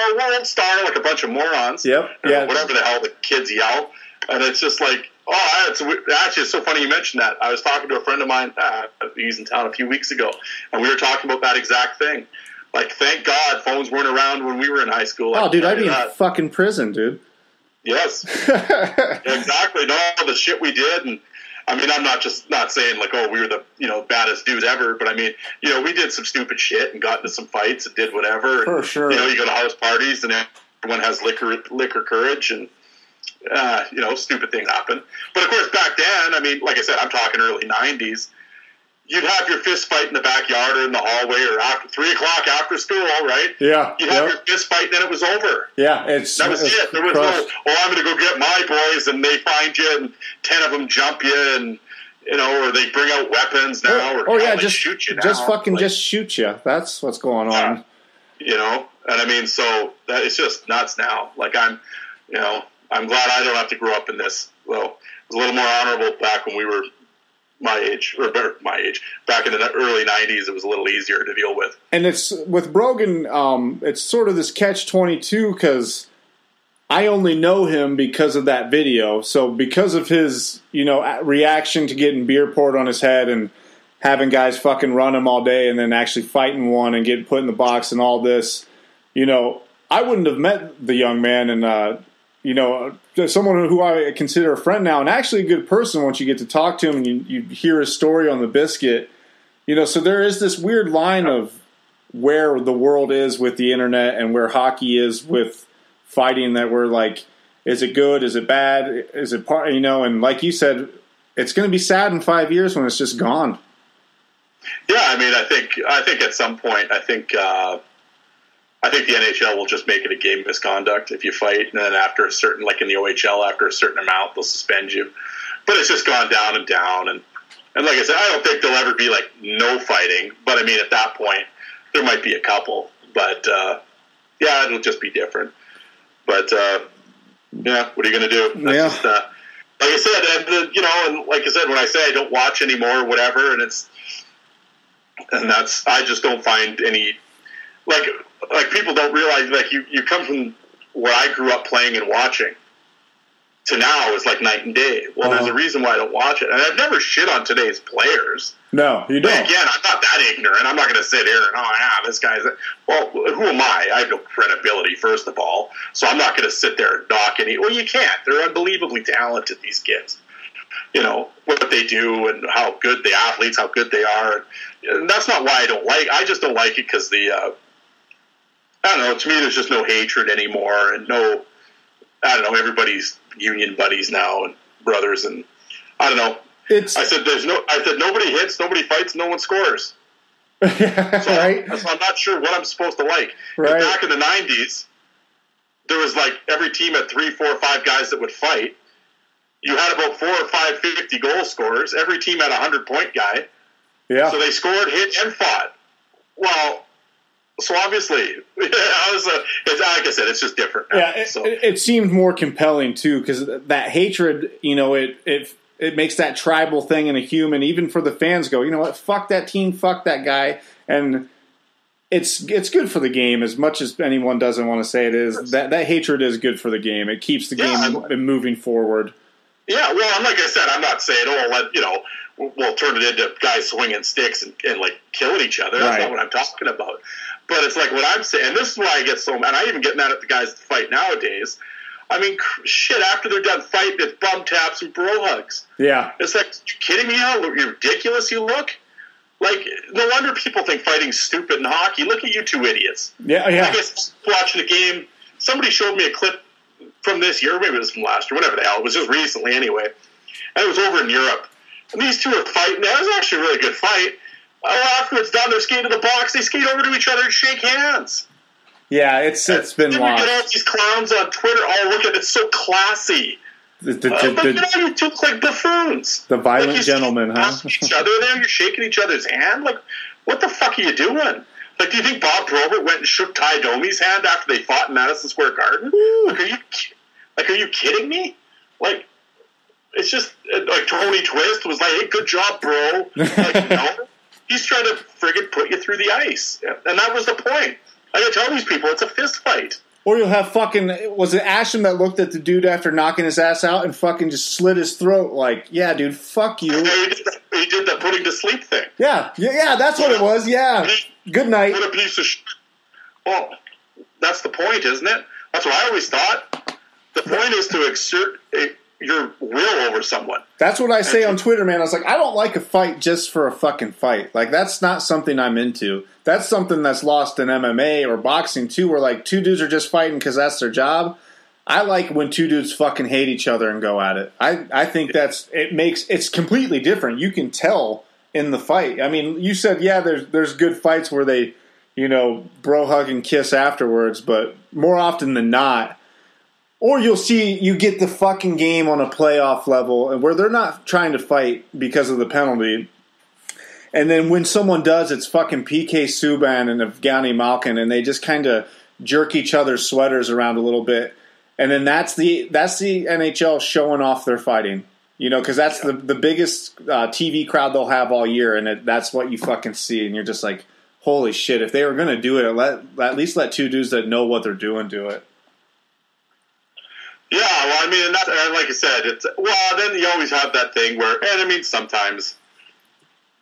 like a bunch of morons. Yep. Yeah. Whatever the hell the kids yell, and it's just like. Actually, it's so funny you mentioned that. I was talking to a friend of mine, he's in town a few weeks ago, and we were talking about that exact thing. Like, thank God phones weren't around when we were in high school. Oh, dude, I'd be in fucking prison, dude. Yes. Exactly. No, the shit we did, and I mean, I'm not saying like, we were the baddest dudes ever, but I mean, we did some stupid shit and got into some fights and did whatever. For sure. You go to house parties and everyone has liquor courage and. Stupid things happen. But of course, back then, I mean, like I said, I'm talking early 90s, you'd have your fist fight in the backyard or in the hallway or after 3 o'clock after school, right? Yeah. You'd have your fist fight and then it was over. Yeah. That was it. There was no, I'm going to go get my boys, and they find you and 10 of them jump you and, or they bring out weapons now or just shoot you now. Just shoot you. That's what's going on. And I mean, so that it's just nuts now. Like I'm glad I don't have to grow up in this. Well, it was a little more honorable back when we were my age, or better, my age. Back in the early 90s, it was a little easier to deal with. And it's with Brogan, it's sort of this catch-22 because I only know him because of that video. So because of his, reaction to getting beer poured on his head and having guys fucking run him all day and then actually fighting one and getting put in the box and all this, I wouldn't have met the young man and, someone who I consider a friend now and actually a good person once you get to talk to him and you hear his story on the biscuit. So there is this weird line of where the world is with the internet and where hockey is with fighting that we're like, is it good? Is it bad? Is it part, and like you said, it's going to be sad in 5 years when it's just gone. Yeah. I mean, I think at some point, I think the NHL will just make it a game misconduct if you fight, and then after a certain, like in the OHL, after a certain amount, they'll suspend you. But it's just gone down and down, and like I said, I don't think there'll ever be like no fighting. But I mean, at that point, there might be a couple. But yeah, it'll just be different. But yeah, what are you going to do? That's just, like I said, and like I said, when I say I don't watch anymore, or whatever, I just don't find any like people don't realize, like you come from where I grew up playing and watching to now is like night and day. Well, there's a reason why I don't watch it, and I've never shit on today's players. No, you don't. But again, I'm not that ignorant. I'm not going to sit here and this guy's. Well, who am I? I have no credibility, first of all, so I'm not going to sit there and knock any. Well, you can't. They're unbelievably talented, these kids. What they do and how good the athletes, how good they are. And that's not why I don't like. I just don't like it because I don't know. To me, there's just no hatred anymore, and everybody's union buddies now and brothers, and I don't know. I said nobody hits, nobody fights, no one scores. Right. So I'm not sure what I'm supposed to like. Right. Back in the 90s, there was like every team had 3, 4, 5 guys that would fight. You had about 4 or 5 50 goal scorers. Every team had a 100-point guy. Yeah. So they scored, hit, and fought. Well. So obviously, like I said, it's just different now. Yeah, it seemed more compelling too because that hatred, it makes that tribal thing in a human. Even for the fans, go, you know what? Fuck that team, fuck that guy, and it's good for the game as much as anyone doesn't want to say it is. That hatred is good for the game. It keeps the game moving forward. Yeah, well, and like I said, I'm not saying we'll turn it into guys swinging sticks and like killing each other. That's not what I'm talking about. But it's like what I'm saying, and this is why I get so mad. I even get mad at the guys that fight nowadays. I mean, shit, after they're done fighting, it's bum taps and bro hugs. Yeah. It's like, you kidding me how ridiculous you look? Like, no wonder people think fighting's stupid in hockey. Look at you two idiots. Yeah. I guess watching a game, somebody showed me a clip from this year, maybe it was from last year, whatever the hell. It was just recently anyway. And it was over in Europe. And these two are fighting. That was actually a really good fight. Afterwards, down their skate to the box, they skate over to each other and shake hands. Yeah, it's been lost. You get all these clowns on Twitter. Oh, look at it, it's so classy. But you two look like buffoons. The violent gentlemen, huh? Each other there, you're shaking each other's hand. Like, what the fuck are you doing? Like, do you think Bob Probert went and shook Ty Domi's hand after they fought in Madison Square Garden? Like, are you kidding me? Like, it's just like Tony Twist was like, "Hey, good job, bro." Like, no. He's trying to friggin' put you through the ice. And that was the point. I gotta tell these people, it's a fist fight. Or you'll have was it Asham that looked at the dude after knocking his ass out and fucking just slit his throat like, yeah, dude, fuck you. Yeah, he did the putting to sleep thing. Yeah, that's what it was, yeah. Good night. What a piece of shit. Well, that's the point, isn't it? That's what I always thought. The point is to exert your will over someone. That's what I say on Twitter, man. I was like, I don't like a fight just for a fucking fight. Like, that's not something I'm into. That's something that's lost in MMA or boxing, too, where, like, two dudes are just fighting because that's their job. I like when two dudes fucking hate each other and go at it. I think it's completely different. You can tell in the fight. I mean, you said, yeah, there's good fights where they, bro hug and kiss afterwards, but more often than not, or you get the fucking game on a playoff level and where they're not trying to fight because of the penalty. And then when someone does, it's fucking PK Subban and Evgeny Malkin, and they just kind of jerk each other's sweaters around a little bit. And then that's the NHL showing off their fighting. You know, because that's the biggest TV crowd they'll have all year, and that's what you fucking see. And you're just like, holy shit, if they were going to do it, at least let two dudes that know what they're doing do it. Yeah, well, I mean, and like I said, then you always have that thing where, and I mean, sometimes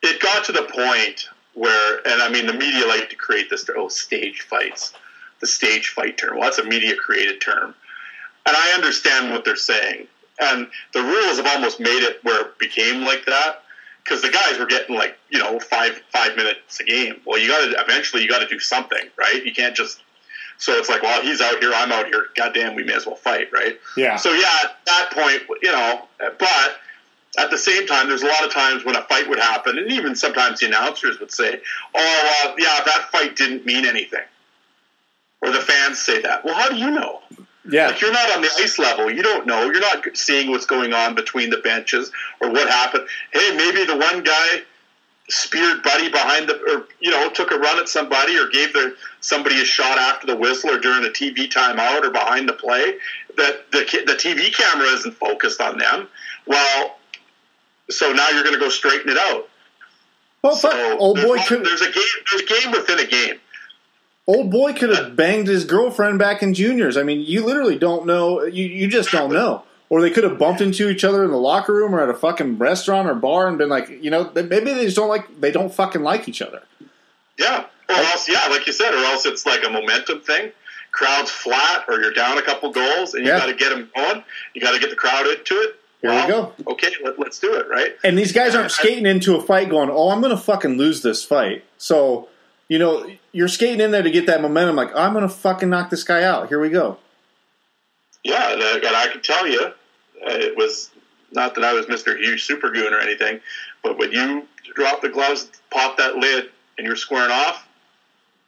it got to the point where, and I mean, the media like to create this, stage fights, the stage fight term. Well, that's a media-created term. And I understand what they're saying. And the rules have almost made it where it became like that because the guys were getting 5 minutes a game. Well, eventually you got to do something, right? You can't just. So it's like, well, he's out here, I'm out here. Goddamn, we may as well fight, right? Yeah. So yeah, at that point, but at the same time, there's a lot of times when a fight would happen, and even sometimes the announcers would say, that fight didn't mean anything, or the fans say that. Well, how do you know? Yeah. Like, you're not on the ice level. You don't know. You're not seeing what's going on between the benches or what happened. Hey, maybe the one guy speared Buddy behind took a run at somebody or gave somebody a shot after the whistle or during a TV timeout or behind the play. That the TV camera isn't focused on them. Well, so now you're going to go straighten it out. Well, so there's a game within a game. Old boy could have banged his girlfriend back in juniors. I mean, you literally don't know. You just don't know. Or they could have bumped into each other in the locker room or at a fucking restaurant or bar and been like, maybe they just they don't fucking like each other. Yeah. Or else, like you said, or else it's like a momentum thing. Crowd's flat or you're down a couple goals and you got to get them going. You got to get the crowd into it. Here we go. Okay, let's do it, right? And these guys aren't skating into a fight going, I'm going to fucking lose this fight. So, you're skating in there to get that momentum like, I'm going to fucking knock this guy out. Here we go. Yeah, and I can tell you, it was not that I was Mr. Huge Super Goon or anything, but when you drop the gloves, pop that lid, and you're squaring off,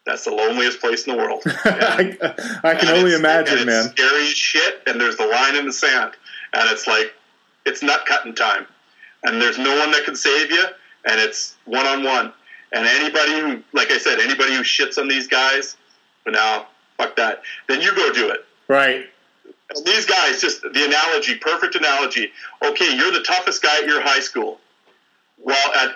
that's the loneliest place in the world. I can only imagine, man. It's scary as shit, and there's the line in the sand. And it's like, it's nut cutting time. And there's no one that can save you, and it's one-on-one. And anybody who, like I said, anybody who shits on these guys, but now, fuck that. Then you go do it. Right. And these guys, just the analogy, perfect analogy. Okay, you're the toughest guy at your high school. Well, at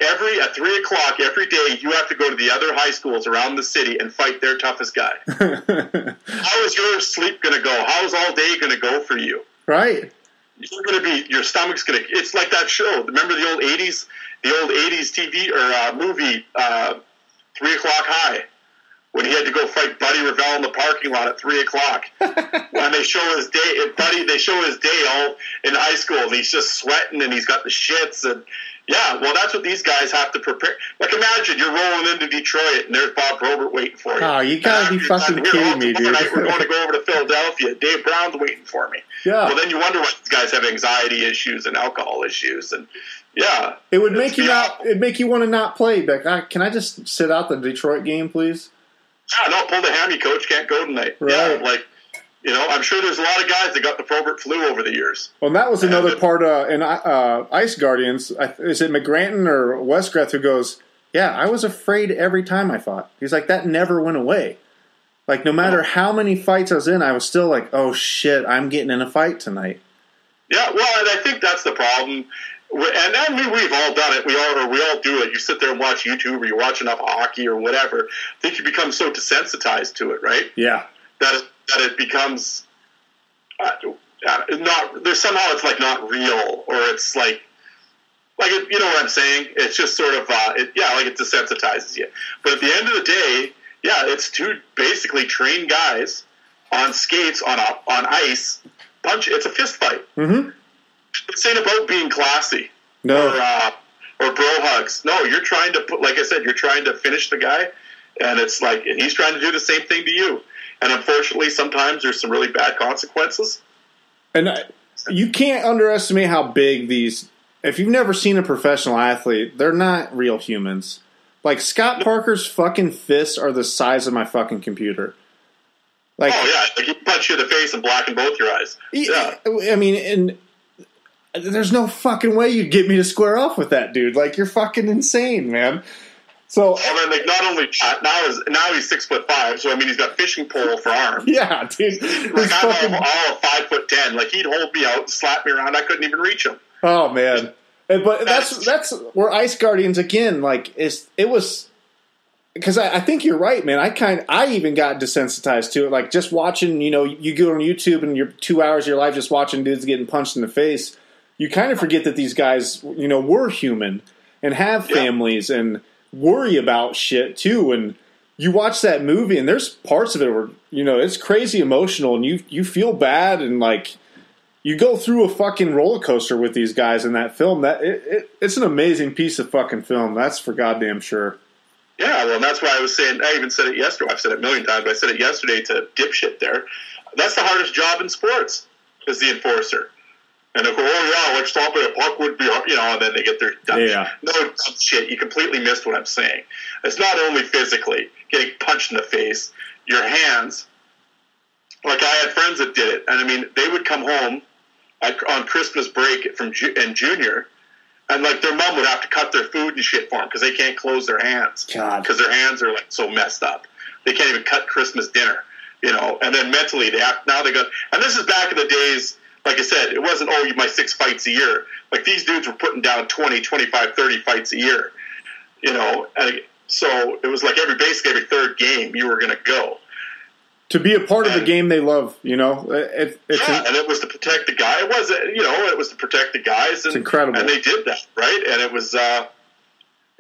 3 o'clock every day, you have to go to the other high schools around the city and fight their toughest guy. How is your sleep going to go? How is all day going to go for you? Right. You're going to be, your stomach's going to, it's like that show. Remember the old 80s TV or movie, 3 O'Clock High, when he had to go fight Buddy Revell in the parking lot at 3 o'clock. When they show his day all in high school, and he's just sweating and he's got the shits and, yeah, well, that's what these guys have to prepare. Like, imagine you're rolling into Detroit and there's Bob Probert waiting for you. Oh, you gotta be fucking kidding me, dude. Tonight we're going to go over to Philadelphia. Dave Brown's waiting for me. Yeah. Well, then you wonder why these guys have anxiety issues and alcohol issues, and yeah, it would make you it'd make you want to not play. Like, can I just sit out the Detroit game, please? Yeah, no, pull the hammy, coach. Can't go tonight. Right. Yeah, I'm sure there's a lot of guys that got the Probert flu over the years. Well, and that was another part in Ice Guardians. Is it McGranton or Westgreth who goes, yeah, I was afraid every time I fought. He's like, that never went away. Like, no matter how many fights I was in, I was still like, oh, shit, I'm getting in a fight tonight. Yeah, well, and I think that's the problem. And we've all done it. We all do it. You sit there and watch YouTube or you watch enough hockey or whatever. I think you become so desensitized to it, right? Yeah. That it becomes not. There's somehow it's like not real, or it's like you know what I'm saying. It's just sort of like it desensitizes you. But at the end of the day, yeah, it's two basically trained guys on skates on ice. It's a fist fight. Mm-hmm. This ain't about being classy. No. Or bro hugs. No, you're trying to put, like I said, you're trying to finish the guy, and it's like, and he's trying to do the same thing to you. And unfortunately, sometimes there's some really bad consequences. And you can't underestimate how big these. If you've never seen a professional athlete, they're not real humans. Like, Scott Parker's fucking fists are the size of my fucking computer. Like, oh yeah, like he punch you in the face and blacken both your eyes. Yeah, I mean, and there's no fucking way you'd get me to square off with that dude. Like, you're fucking insane, man. So and then, like, not only now he's 6'5", so I mean he's got fishing pole for arms. Yeah, dude. Like, I'm all 5'10". Like, he'd hold me out and slap me around. I couldn't even reach him. Oh man, but that's where Ice Guardians again. Like, it was because I think you're right, man. I even got desensitized to it. Like, just watching, you go on YouTube and you're 2 hours of your life just watching dudes getting punched in the face. You kind of forget that these guys, were human and have families and worry about shit too. And you watch that movie and there's parts of it where, it's crazy emotional and you feel bad and like you go through a fucking roller coaster with these guys in that film. That it's an amazing piece of fucking film. That's for goddamn sure. Yeah, well, and that's why I was saying, I even said it yesterday. I've said it a million times, but I said it yesterday to dipshit there. That's the hardest job in sports, is the enforcer. And they go, oh, yeah, like stopping a puck would be, and then they get their dumb shit. No, dumb shit. You completely missed what I'm saying. It's not only physically getting punched in the face, your hands. Like, I had friends that did it. And, I mean, they would come home on Christmas break in junior, and, like, their mom would have to cut their food and shit for them because they can't close their hands. God. Because their hands are, like, so messed up. They can't even cut Christmas dinner, And then mentally, now they got... And this is back in the days... Like I said, it wasn't, my 6 fights a year. Like, these dudes were putting down 20, 25, 30 fights a year, And so it was like basically every third game you were going to go. To be a part of the game they love, and it was to protect the guy. It was, it was to protect the guys. And, it's incredible. And they did that, right? And it was,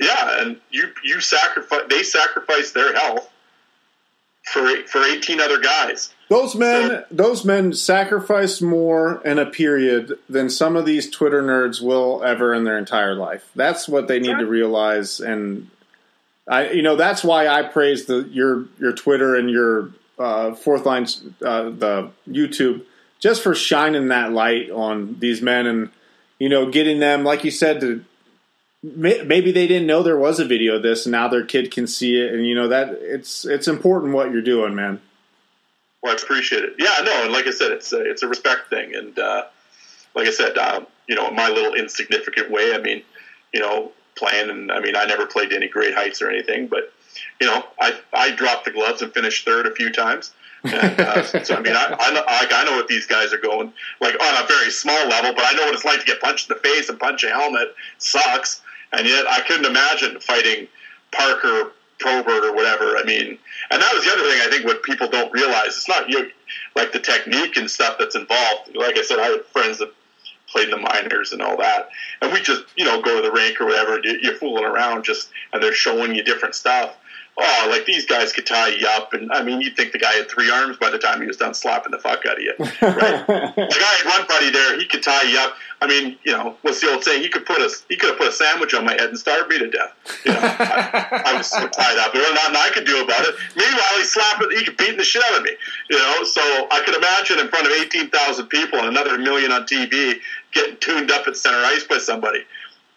and they sacrificed their health for 18 other guys. Those men sacrificed more in a period than some of these Twitter nerds will ever in their entire life. That's what they need to realize, and that's why I praise your Twitter and your Fourth Line, the YouTube, just for shining that light on these men and getting them, like you said, to maybe they didn't know there was a video of this, and now their kid can see it, and that it's important what you're doing, man. Well, I appreciate it. Yeah, no, and like I said, it's a respect thing, and like I said, in my little insignificant way, I mean, playing, and I mean, I never played to any great heights or anything, but I dropped the gloves and finished third a few times, and so I mean, I know what these guys are going, like, on a very small level, but I know what it's like to get punched in the face and punch a helmet. It sucks, and yet I couldn't imagine fighting Parker, Probert, or whatever. I mean, and that was the other thing I think what people don't realize. It's not like the technique and stuff that's involved. Like I said, I had friends that played in the minors and all that, and we just go to the rink or whatever. You're fooling around and they're showing you different stuff. Oh, like, these guys could tie you up, and I mean, you'd think the guy had 3 arms by the time he was done slapping the fuck out of you, right? Like, I had one buddy there; he could tie you up. I mean, what's the old saying? He could have put a sandwich on my head and starved me to death. I was so tied up. There was nothing I could do about it. Meanwhile, he could beat the shit out of me. So I could imagine in front of 18,000 people and another million on TV getting tuned up at center ice by somebody.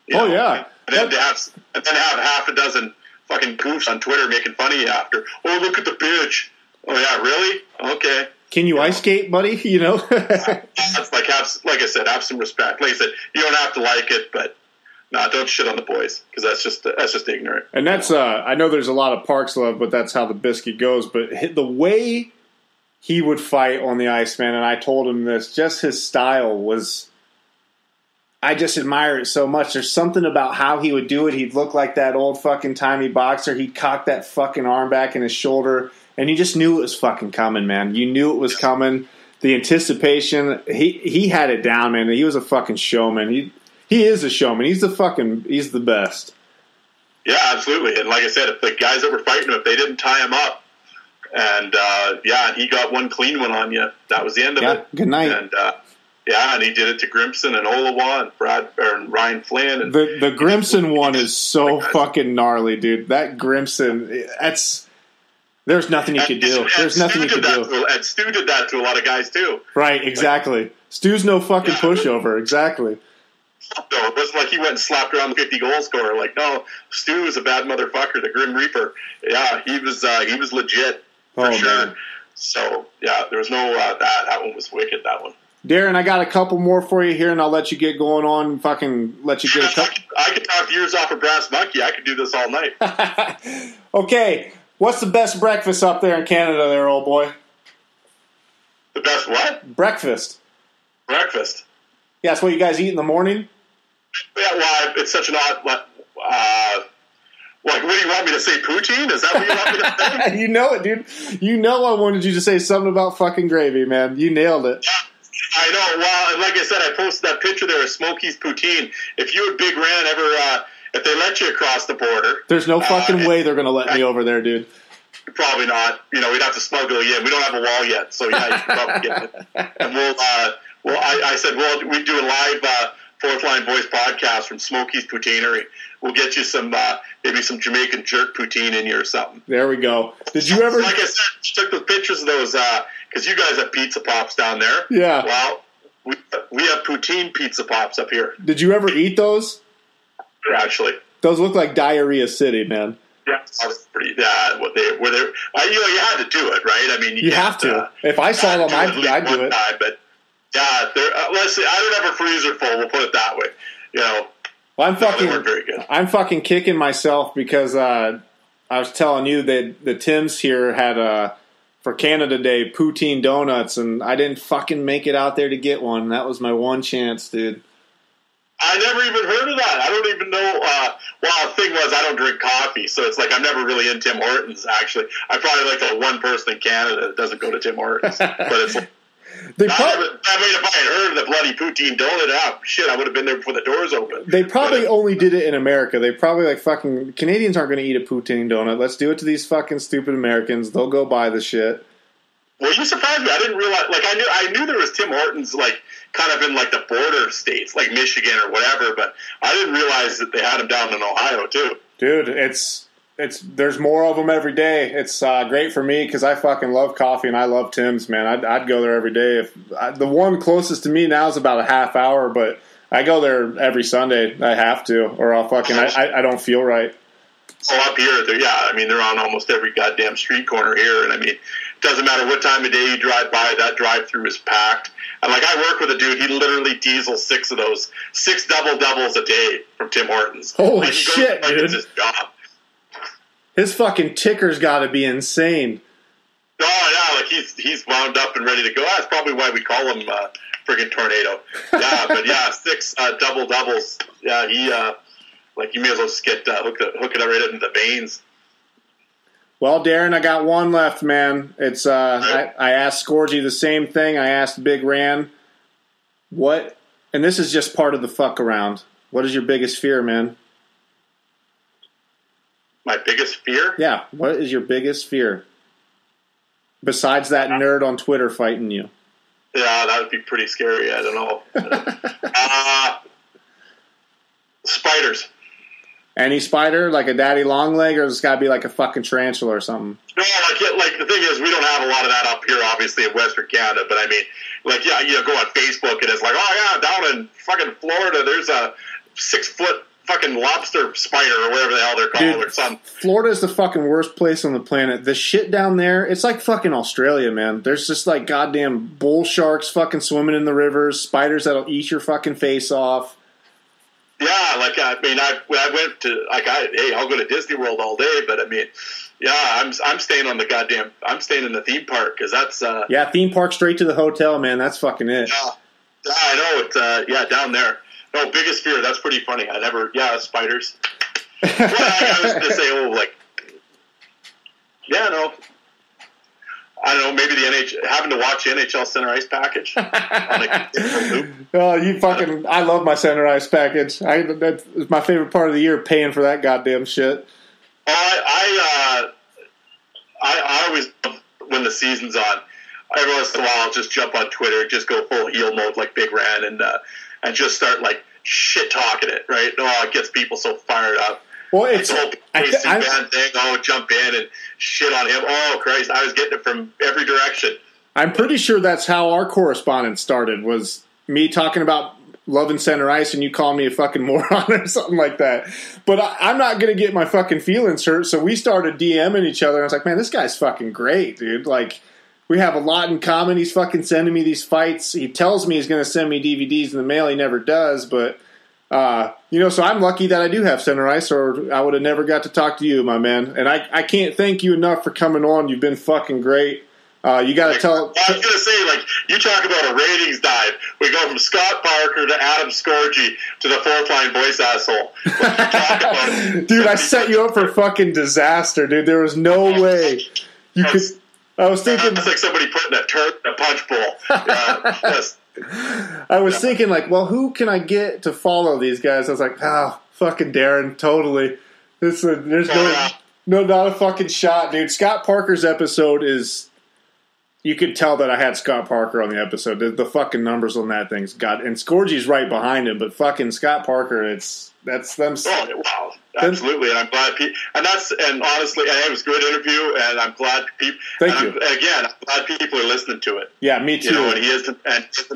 Yeah, and then have half a dozen fucking goofs on Twitter making fun of you after. Oh, look at the bitch. Oh yeah, really? Okay. Can you ice skate, buddy? That's like I said, have some respect. Like I said, you don't have to like it, but don't shit on the boys, because that's just ignorant. And that's I know there's a lot of Parks love, but that's how the biscuit goes. But the way he would fight on the ice, man, and I told him this, just his style was. I just admire it so much. There's something about how he would do it. He'd look like that old fucking timey boxer. He'd cock that fucking arm back in his shoulder, and you just knew it was fucking coming, man. You knew it was coming. The anticipation. He had it down, man. He was a fucking showman. He is a showman. He's the best. Yeah, absolutely. And like I said, if the guys that were fighting him, if they didn't tie him up, and and he got one clean one on you, that was the end of it. Good night. And and he did it to Grimson and Olawa and Ryan Flynn. And the Grimson one is so fucking gnarly, dude. That Grimson, there's nothing you could do. There's nothing you could do. And Stu did that to a lot of guys too. Right, exactly. Stu's no fucking pushover. Exactly. No, it wasn't like he went and slapped around the 50-goal scorer. Like, no, Stu was a bad motherfucker, the Grim Reaper. Yeah, he was legit for sure. Man. So, yeah, there was no that one was wicked, that one. Darren, I got a couple more for you here, and I'll let you get going on. Fucking let you get a couple. I could talk years off a brass monkey. I could do this all night. Okay, what's the best breakfast up there in Canada, there, old boy? The best what? Breakfast. Breakfast. Yeah, that's what you guys eat in the morning? Yeah, well, it's such an odd. What do you want me to say? Poutine? Is that what you want me to say? You know it, dude. You know I wanted you to say something about fucking gravy, man. You nailed it. I know. Well, and like I said, I posted that picture there of Smokey's Poutine. If you and Big Ran ever, if they let you across the border, there's no fucking way they're gonna let me over there, dude. Probably not. We'd have to smuggle you in. We don't have a wall yet, so yeah, you can probably get it. And I said, we do a live 4th Line Voice podcast from Smokey's Poutineery. We'll get you some, maybe some Jamaican jerk poutine in you or something. There we go. Did you ever? Like I said, took the pictures of those because you guys have pizza pops down there. Yeah. Well, we have poutine pizza pops up here. Did you ever eat those? Actually, those look like diarrhea city, man. Yeah, pretty. Yeah, you had to do it, right? I mean, you have to. If I saw them, I'd do it. Time, but yeah, let's see. I don't have a freezer full. We'll put it that way. Well, they weren't very good. I'm fucking kicking myself because I was telling you that the Tims here had for Canada Day poutine donuts, and I didn't fucking make it out there to get one. That was my one chance, dude. I never even heard of that. I don't even know. Well, the thing was, I don't drink coffee, so it's like I'm never really in Tim Hortons, actually. I'm probably like the one person in Canada that doesn't go to Tim Hortons. But it's like, if I had heard of the bloody poutine donut, I would have been there before the doors opened. They probably only did it in America. They probably like fucking Canadians aren't going to eat a poutine donut. Let's do it to these fucking stupid Americans. They'll go buy the shit. Well, you surprised me. I didn't realize. Like I knew there was Tim Hortons, like kind of in like the border states, like Michigan or whatever. But I didn't realize that they had them down in Ohio too. Dude, it's there's more of them every day. It's great for me because I fucking love coffee and I love Tim's, man. I'd go there every day. The one closest to me now is about a half hour, but I go there every Sunday. I have to, or I'll fucking I don't feel right. Oh, up here, they're on almost every goddamn street corner here, and it doesn't matter what time of day you drive by, that drive-through is packed. And like I work with a dude, he literally diesels 6 of those, 6 double-doubles a day from Tim Hortons. Holy shit, dude. It's his job. His fucking ticker's got to be insane. Oh, yeah, like he's wound up and ready to go. That's probably why we call him friggin' Tornado. Yeah, but yeah, 6 double-doubles. Yeah, he... you may as well just get hook it right into the veins. Well, Darren, I got one left, man. It's I asked Scorgy the same thing. I asked Big Ran, what? And this is just part of the fuck around. What is your biggest fear, man? My biggest fear? Yeah. What is your biggest fear? Besides that nerd on Twitter fighting you. Yeah, that would be pretty scary. I don't know. Spiders. Any spider, like a daddy long leg, or it's got to be like a fucking tarantula or something? No, like the thing is, we don't have a lot of that up here, obviously, in Western Canada. But go on Facebook and it's like, oh yeah, down in fucking Florida, there's a 6-foot fucking lobster spider or whatever the hell they're called or something. Florida is the fucking worst place on the planet. The shit down there, it's like fucking Australia, man. There's just like goddamn bull sharks fucking swimming in the rivers, spiders that'll eat your fucking face off. Yeah, I went to I'll go to Disney World all day, but I'm staying on I'm staying in the theme park because that's theme park straight to the hotel, man. That's fucking it. Yeah, I know it. Down there. No, biggest fear. That's pretty funny. Spiders. Well, I was going to say, no. I don't know, maybe the having to watch the NHL Center Ice package. I love my Center Ice package. That's my favorite part of the year, paying for that goddamn shit. I always, when the season's on, every once in a while I'll just jump on Twitter, just go full heel mode like Big Ran and just start like shit talking it, right? Oh, it gets people so fired up. Well, it's the whole band thing. Oh, jump in and shit on him. Oh, Christ! I was getting it from every direction. I'm pretty sure that's how our correspondence started. Was me talking about loving Center Ice and you call me a fucking moron or something like that. But I'm not gonna get my fucking feelings hurt. So we started DMing each other. And I was like, man, this guy's fucking great, dude. Like, We have a lot in common. He's fucking sending me these fights. He tells me he's going to send me DVDs in the mail. He never does, but so I'm lucky that I do have center ice, or I would have never got to talk to you, my man. And I can't thank you enough for coming on. You've been fucking great. You got to tell. I was going to say, you talk about a ratings dive. We go from Scott Parker to Adam Scorgi to the Fourth Line Voice asshole. Dude, I set you up for fucking disaster, dude. There was no way you could. I was thinking it's like somebody putting a turd in a punch bowl. I was thinking, who can I get to follow these guys? I was like, fucking Darren, totally. There's not a fucking shot, dude. Scott Parker's episode is. You could tell that I had Scott Parker on the episode. The fucking numbers on that thing's got, and Scorgi's right behind him, but fucking Scott Parker, that's them. Oh wow, absolutely, and I'm glad. And honestly, it was a good interview, and I'm glad people. Thank you. I'm glad people are listening to it. Yeah, me too. And he isn't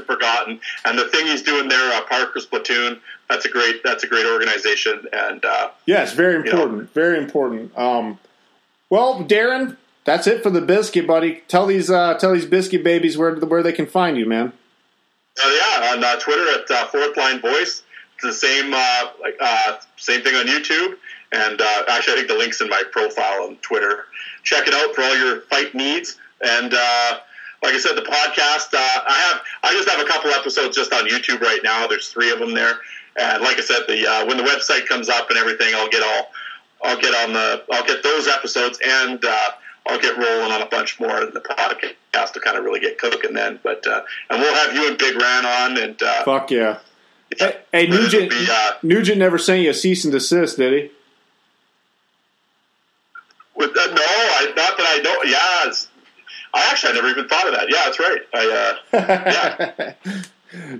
forgotten. And the thing he's doing there, Parker's Platoon, that's a great organization, and it's very important, very important. Well, Darren. That's it for the biscuit, buddy. Tell these biscuit babies where they can find you, man. On Twitter at 4thLineVoice. It's the same thing on YouTube, and actually I think the link's in my profile on Twitter. Check it out for all your fight needs. And like I said, the podcast I just have a couple episodes just on YouTube right now. There's 3 of them there, and like I said, when the website comes up and everything, I'll get those episodes and. I'll get rolling on a bunch more in the podcast to kind of really get cooking then. But and we'll have you and Big Ran on. And fuck yeah! Hey, Nugent never sent you a cease and desist, did he? With not that I know. Yeah, I never even thought of that. Yeah, that's right. Yeah.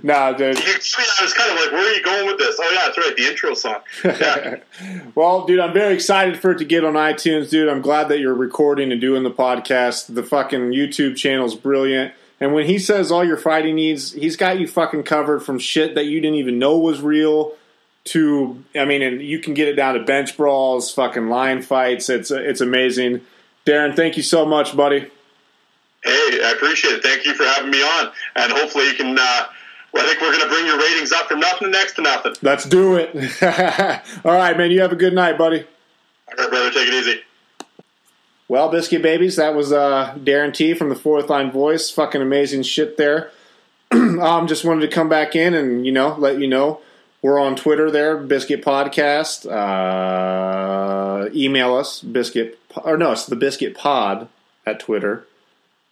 Nah, dude. I was kind of like, where are you going with this? Oh, yeah, that's right, the intro song. Yeah. Well, dude, I'm very excited for it to get on iTunes, dude. I'm glad that you're recording and doing the podcast. The fucking YouTube channel's brilliant. And when he says all your fighting needs, he's got you fucking covered from shit that you didn't even know was real to, and you can get it down to bench brawls, fucking line fights. It's amazing. Darren, thank you so much, buddy. Hey, I appreciate it. Thank you for having me on. And hopefully you can... I think we're going to bring your ratings up from nothing to next to nothing. Let's do it. All right, man. You have a good night, buddy. All right, brother. Take it easy. Well, Biscuit Babies, that was Darren T. from the Fourth Line Voice. Fucking amazing shit there. Just wanted to come back in and, let you know. We're on Twitter there, Biscuit Podcast. Email us, it's the Biscuit Pod at Twitter.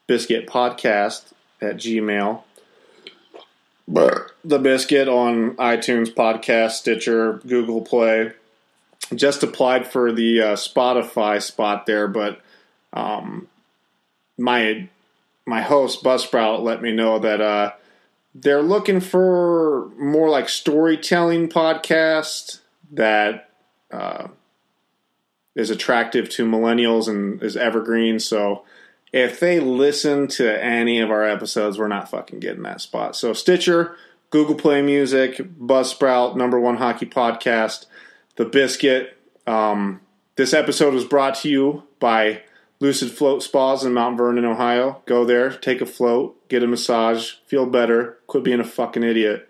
Biscuit Podcast at Gmail. The Biscuit on iTunes, Podcast, Stitcher, Google Play. Just applied for the Spotify spot there, but my host Buzzsprout let me know that they're looking for more like storytelling podcast that is attractive to millennials and is evergreen. So if they listen to any of our episodes, we're not fucking getting that spot. So Stitcher, Google Play Music, Buzzsprout, #1 hockey podcast, The Biscuit. This episode was brought to you by Lucid Float Spas in Mount Vernon, Ohio. Go there, take a float, get a massage, feel better, quit being a fucking idiot.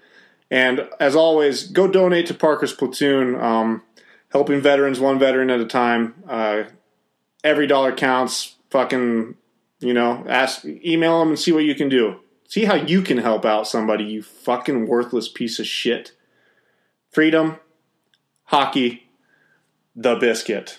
And as always, go donate to Parker's Platoon, helping veterans, one veteran at a time. Every dollar counts. Fucking... email them and see what you can do. See how you can help out somebody, you fucking worthless piece of shit. Freedom, hockey, The Biscuit.